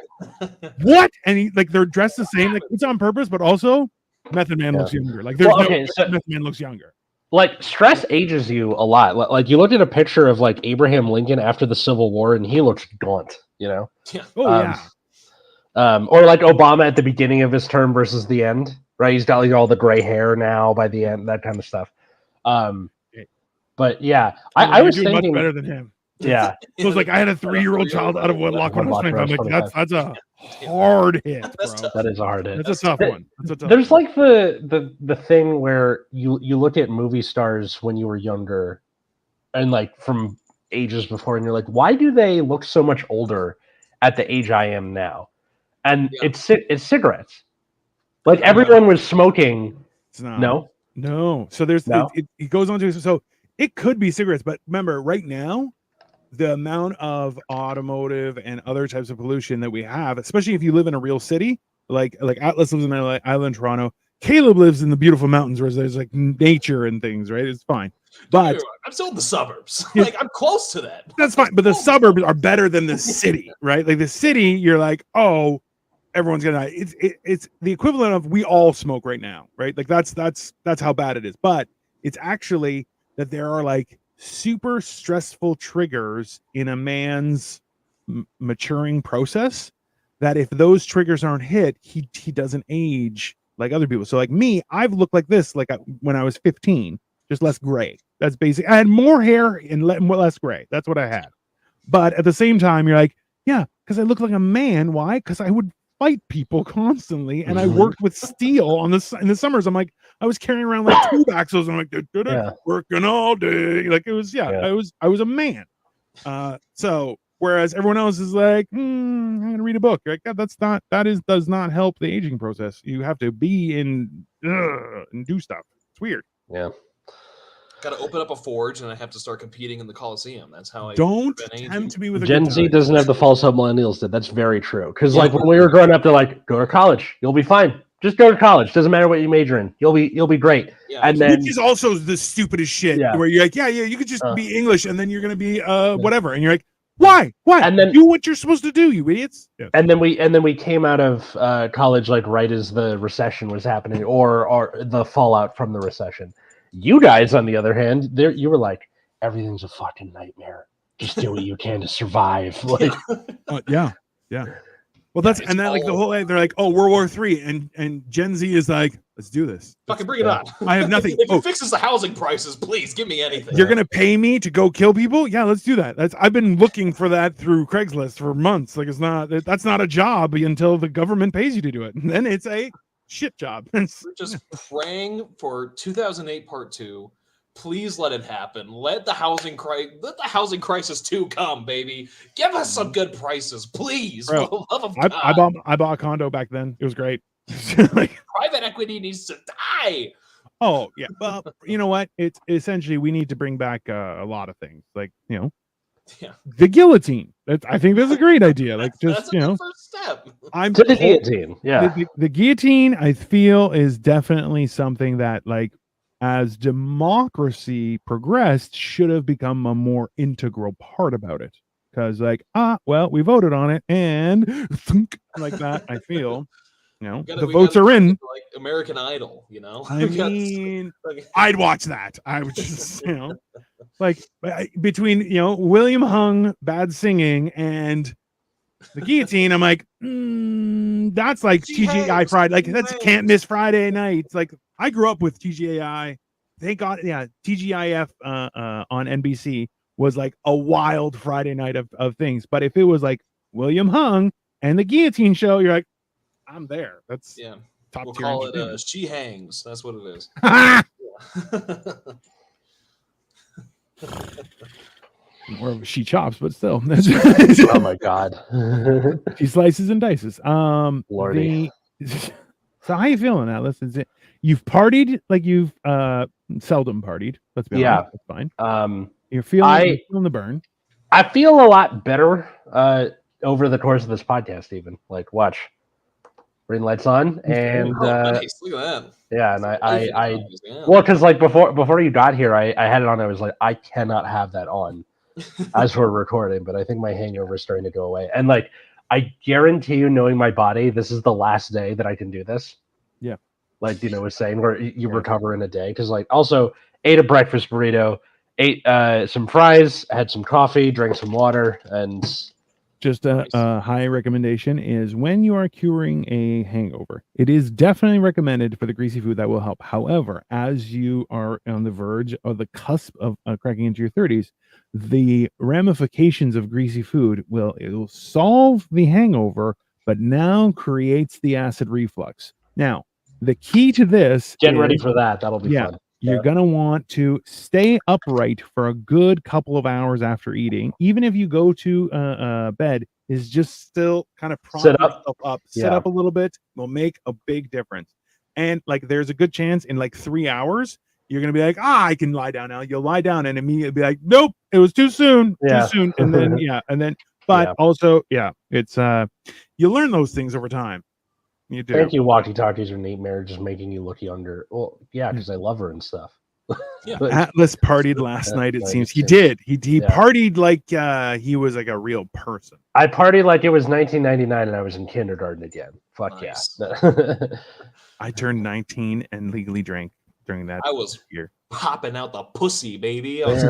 what? And they're dressed the same, it's on purpose, but also Method Man looks younger. Method Man looks younger. Stress ages you a lot. You looked at a picture of Abraham Lincoln after the Civil War, and he looks gaunt. Yeah. Or Obama at the beginning of his term versus the end, right? He's got all the gray hair now by the end, that kind of stuff. But yeah, I was thinking much better than him. Yeah. So it's I had a 3-year-old child out of wedlock when I was 25. I'm like, that's a hard hit, bro. That is a hard hit. That's a tough one. There's the thing where you look at movie stars when you were younger and from ages before, and you're like, why do they look so much older at the age I am now? And it's cigarettes. Everyone was smoking. It's not. No. So there's it goes on to so it could be cigarettes, but remember, right now, the amount of automotive and other types of pollution that we have, especially if you live in a real city, like Atlas lives in LA, I live in Toronto. Caleb lives in the beautiful mountains where there's nature and things, right? It's fine. But I'm still in the suburbs. I'm close to that. That's fine. But the suburbs are better than the city, right? The city, you're oh, everyone's gonna die. It's the equivalent of we all smoke right now, right? That's how bad it is. But it's actually that there are super stressful triggers in a man's maturing process that if those triggers aren't hit, he doesn't age like other people. So me, I've looked like this when I was 15, just less gray. That's basic. I had more hair and less gray. That's what I had. But at the same time, you're because I look like a man. Why? Because I would fight people constantly, and I worked with steel in the summers. I'm I was carrying around 2 axles, and I'm working all day. It was I was a man. So whereas everyone else is I'm gonna read a book. Does not help the aging process. You have to be in and do stuff. It's weird. Yeah. Got to open up a forge, and I have to start competing in the Coliseum. That's how I don't tempt me with a Gen good Z time. doesn't have the false hope millennials did. That's very true. Because like when we were growing up, they're like, go to college, you'll be fine. Just go to college. Doesn't matter what you major in. You'll be great. Yeah, and then which is also the stupidest shit. Yeah. Where you're like, yeah, you could just be English, and then you're gonna be whatever, and you're like, why? And then do what you're supposed to do, you idiots. Yeah. And then we came out of college like right as the recession was happening, or the fallout from the recession. You guys, on the other hand, you were like, everything's a fucking nightmare. Just do what you can to survive. Like, yeah. Well, that's and then like the whole they're like, oh, World War III, and Gen Z is like, let's do this. Fucking bring it on. I have nothing. If it fixes the housing prices, please give me anything. You're gonna pay me to go kill people? Yeah, let's do that. I've been looking for that through Craigslist for months. Like that's not a job until the government pays you to do it, and then it's a shit job. We're just praying for 2008 Part 2. Please let it happen. Let the housing crisis 2 come, baby. Give us some good prices, please. Bro, For the love of God. I bought a condo back then. It was great. Like, private equity needs to die. Oh yeah. Well, you know what? It's essentially we need to bring back a lot of things, like the guillotine. I think that's a great idea. Like just that's first step. I'm to the guillotine. Yeah, the guillotine. I feel is definitely something that like. As democracy progressed, should have become a more integral part about it. Because, like, well, we voted on it, and like that, I feel, the votes are in. Like American Idol, I mean, I'd watch that. I would just, like between William Hung, bad singing, and the guillotine. I'm like, that's like TGI Friday. Like that's can't miss Friday nights. Like. I grew up with TGIF. Thank God, TGIF on NBC was like a wild Friday night of things. But if it was like William Hung and the Guillotine Show, you're like, I'm there. That's top we'll tier. Call it She Hangs. That's what it is. More of She Chops, but still. Oh my God. She slices and dices. Lordy. So how you feeling now? Listen, you've partied like you've seldom partied. Let's be honest. That's fine. You're feeling the burn. I feel a lot better over the course of this podcast. Even like watch, green lights on, and nice. Look at that. Yeah, and I well, because like before you got here, I had it on. I was like, I cannot have that on as we're recording, but I think my hangover is starting to go away, and like. I guarantee you, knowing my body, this is the last day that I can do this. Yeah. Like Dino was saying, where you recover in a day. Because like also ate a breakfast burrito, ate some fries, had some coffee, drank some water, and just a high recommendation is when you are curing a hangover, it is definitely recommended for the greasy food that will help. However, as you are on the verge or the cusp of cracking into your 30s, the ramifications of greasy food it will solve the hangover, but now creates the acid reflux. Now, the key to this get ready for that. That'll be fun. You're going to want to stay upright for a good couple of hours after eating. Even if you go to bed, is just still kind of prop yourself up. Sit up a little bit will make a big difference. And like there's a good chance in like 3 hours, you're going to be like, I can lie down now. You'll lie down and immediately be like, nope, it was too soon. Too soon. And then, but also, it's, you learn those things over time. You do. Thank you, walkie-talkies or Nate Mare, just making you look younger. Well, yeah, because I love her and stuff. Atlas partied last night, it seems. He did. He partied like he was like a real person. I partied like it was 1999 and I was in kindergarten again. Fuck nice. Yeah. I turned 19 and legally drank during that I was year. Popping out the pussy, baby. I was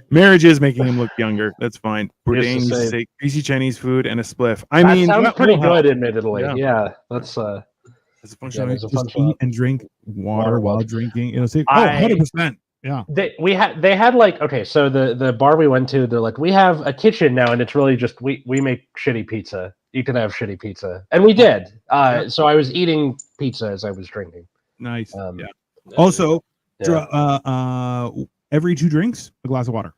Marriage is making him look younger. That's fine. Bourdain used to say greasy Chinese food and a spliff. I mean, sounds pretty good, admittedly. Yeah, that's as a function of just eat and drink water while drinking. It'll say 100%. Yeah. They had like, okay, so the bar we went to, they're like, we have a kitchen now, and it's really just we make shitty pizza. You can have shitty pizza, and we did. So I was eating pizza as I was drinking. Nice. Also, every 2 drinks, a glass of water.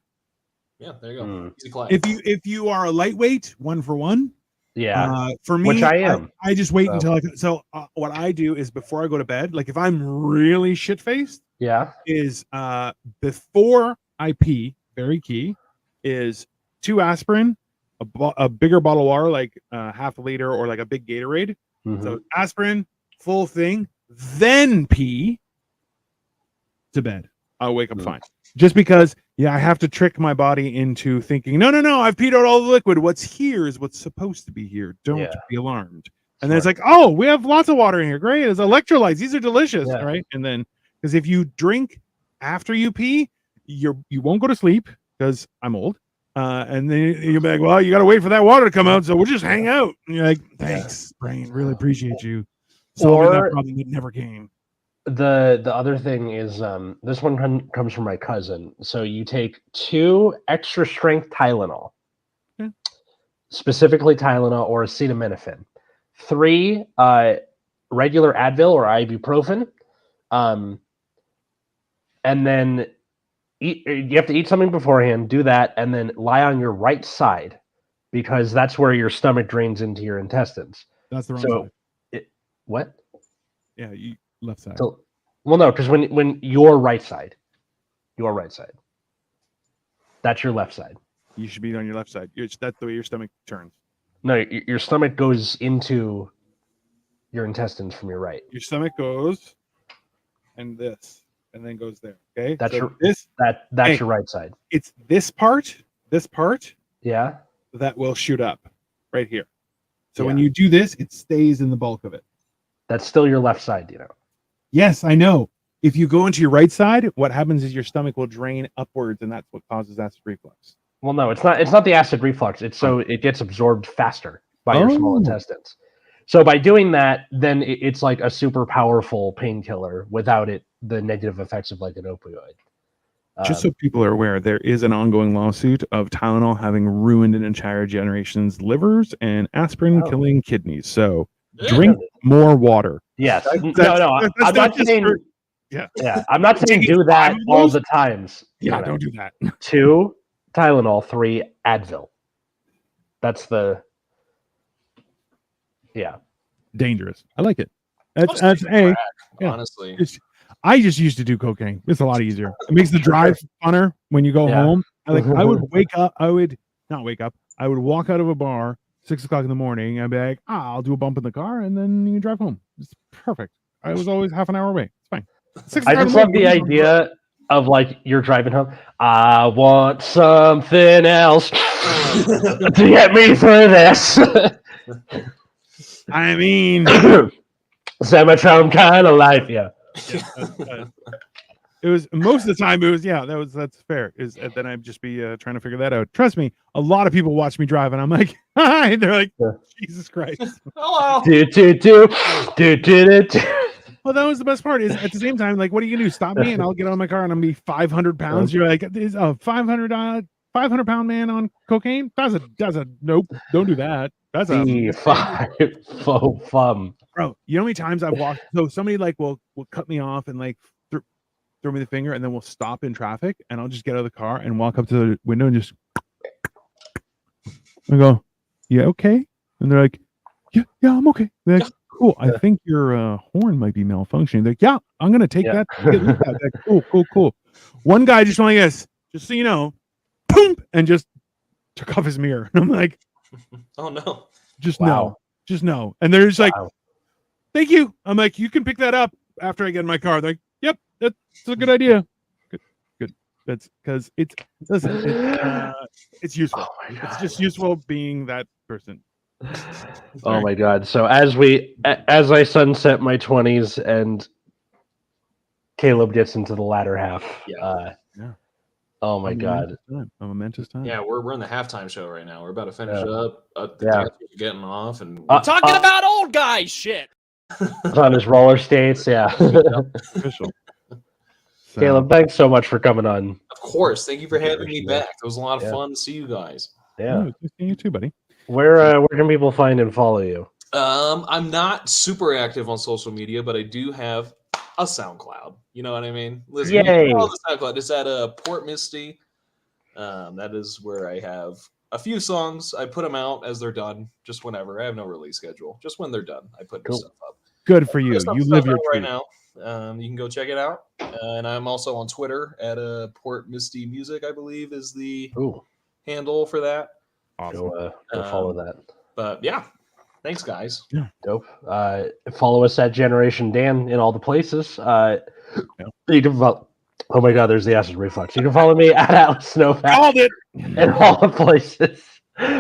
Yeah, there you go. Easy class. If you are a lightweight, 1 for 1. For me, which I am. I just wait until what I do is before I go to bed, like if I'm really shit-faced, is before I pee, very key, is 2 aspirin, a bigger bottle of water, like half a liter or like a big Gatorade. So aspirin, full thing, then pee to bed. I'll wake up fine. Just because, I have to trick my body into thinking, no, I've peed out all the liquid. What's here is what's supposed to be here. Don't be alarmed. And then it's like, oh, we have lots of water in here. Great. There's electrolytes. These are delicious. Right. And then, because if you drink after you pee, you won't go to sleep because I'm old. And then you'll be like, well, you got to wait for that water to come out. So we'll just hang out. And you're like, thanks, brain. Really appreciate you. Solving that problem that never came. The other thing is this one comes from my cousin. So you take 2 extra strength Tylenol, specifically Tylenol or acetaminophen, 3 regular Advil or ibuprofen, and then you have to eat something beforehand. Do that, and then lie on your right side because that's where your stomach drains into your intestines. That's the wrong side. What? Yeah, you. Left side. So, well, no, because when your right side, that's your left side. You should be on your left side. That's the way your stomach turns. No, your stomach goes into your intestines from your right. Your stomach goes, and then goes there. Okay, that's so that's your right side. It's this part. Yeah. That will shoot up right here. So when you do this, it stays in the bulk of it. That's still your left side, Yes, I know. If you go into your right side, what happens is your stomach will drain upwards, and that's what causes acid reflux. Well, no, it's not. It's not the acid reflux. It's so it gets absorbed faster by your small intestines. So by doing that, then it's like a super powerful painkiller without the negative effects of like an opioid. Just so people are aware, there is an ongoing lawsuit of Tylenol having ruined an entire generation's livers and aspirin killing kidneys. So drink more water. Yes. I'm not saying. I'm not saying do that all the times. Yeah, don't do that. 2 Tylenol, 3 Advil. That's the. Yeah. Dangerous. I like it. That's honestly. I just used to do cocaine. It's a lot easier. It makes the drive funner when you go home. I would wake up. I would not wake up. I would walk out of a bar 6 o'clock in the morning. I'd be like, I'll do a bump in the car, and then you can drive home. It's perfect. I was always half an hour away. It's fine. I just love the idea of like you're driving home. I want something else to get me through this. I mean, Sematron kind of life, It was most of the time. It was that's fair. Then I'd just be trying to figure that out. Trust me, a lot of people watch me drive, and I'm like, hi. They're like, Jesus Christ. Hello. Well, that was the best part. Is at the same time, like, what are you gonna do? Stop me, and I'll get on my car, and I'm gonna be 500 pounds. You're like, is a 500-pound man on cocaine? That's a nope. Don't do that. That's a faux fun. Bro, you know how many times I've walked? So somebody like will cut me off and like throw me the finger, and then we'll stop in traffic, and I'll just get out of the car and walk up to the window and just I go, yeah, okay, and they're like, yeah, I'm okay. They're like, cool. I think your horn might be malfunctioning. They're like, yeah, I'm gonna take that. Like, cool. One guy just went like this, just so you know, boom, and just took off his mirror. And I'm like, oh no, just no. And they're just like, thank you. I'm like, you can pick that up after I get in my car. They're like, yep, that's a good idea. Good. That's because it's useful. It's just useful being that person. Oh my God. So as I sunset my 20s and Caleb gets into the latter half. Oh my God. A momentous time. Yeah, we're in the halftime show right now. We're about to finish up. The getting off, and we're talking about old guys shit. On his roller skates, official. Caleb, thanks so much for coming on. Of course, thank you for having me back. It was a lot of fun to see you guys. Yeah, you too, buddy. Where can people find and follow you? I'm not super active on social media, but I do have a SoundCloud. You know what I mean? Listen, yay! The SoundCloud. It's at Port Misty. That is where I have a few songs. I put them out as they're done, just whenever. I have no release schedule. Just when they're done, I put stuff up. Good for you. You live your right now. You can go check it out. And I'm also on Twitter at Port Misty Music, I believe, is the handle for that. Awesome. Go follow that. But yeah, thanks, guys. Yeah. Dope. Follow us at Generation Dan in all the places. You can follow. Oh my God, there's the acid reflux. You can follow me at Atlas Snowpack. Called it in all the places.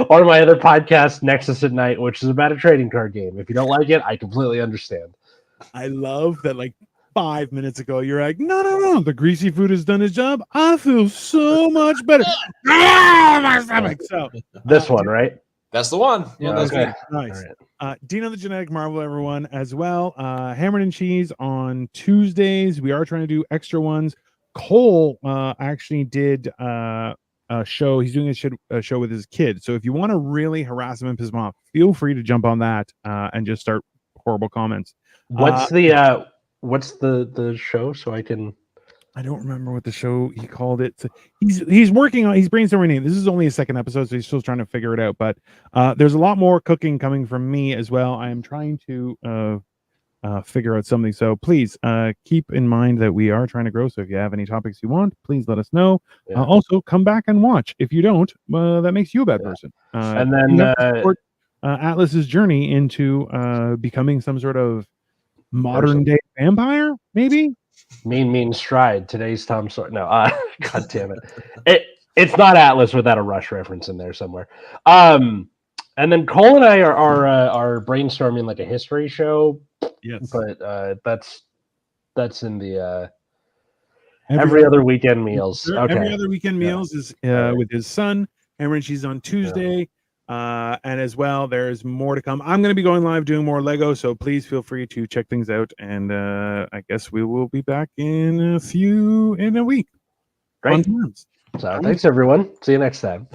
Or my other podcast, Nexus at Night, which is about a trading card game. If you don't like it, I completely understand. I love that. Like 5 minutes ago, you're like, no, the greasy food has done his job. I feel so much better. My stomach. So this one, right? That's the one. Yeah, that's okay. me. Nice. Right. Dino the Genetic Marvel, everyone, as well. Hammered and Cheese on Tuesdays. We are trying to do extra ones. Cole actually did a show. He's doing a show with his kid. So if you want to really harass him and piss him off, feel free to jump on that and just start horrible comments. What's the show so I can? I don't remember what the show he called it. So he's working on. He's brainstorming it. This is only a second episode, so he's still trying to figure it out. But there's a lot more cooking coming from me as well. I am trying to figure out something. So please keep in mind that we are trying to grow. So if you have any topics you want, please let us know. Yeah. Also, come back and watch. If you don't, that makes you a bad person. And then support Atlas's journey into becoming some sort of modern day vampire, maybe. Mean stride. Today's Tom Sawyer. No, God damn it. It's not Atlas without a Rush reference in there somewhere. And then Cole and I are brainstorming like a history show. Yes, but that's in the every other weekend meals. Okay. Every other weekend meals is with his son. And she's on Tuesday. And as well, there's more to come. I'm going to be going live doing more Lego, so please feel free to check things out. And I guess we will be back in a week. Great. So thanks, everyone. See you next time.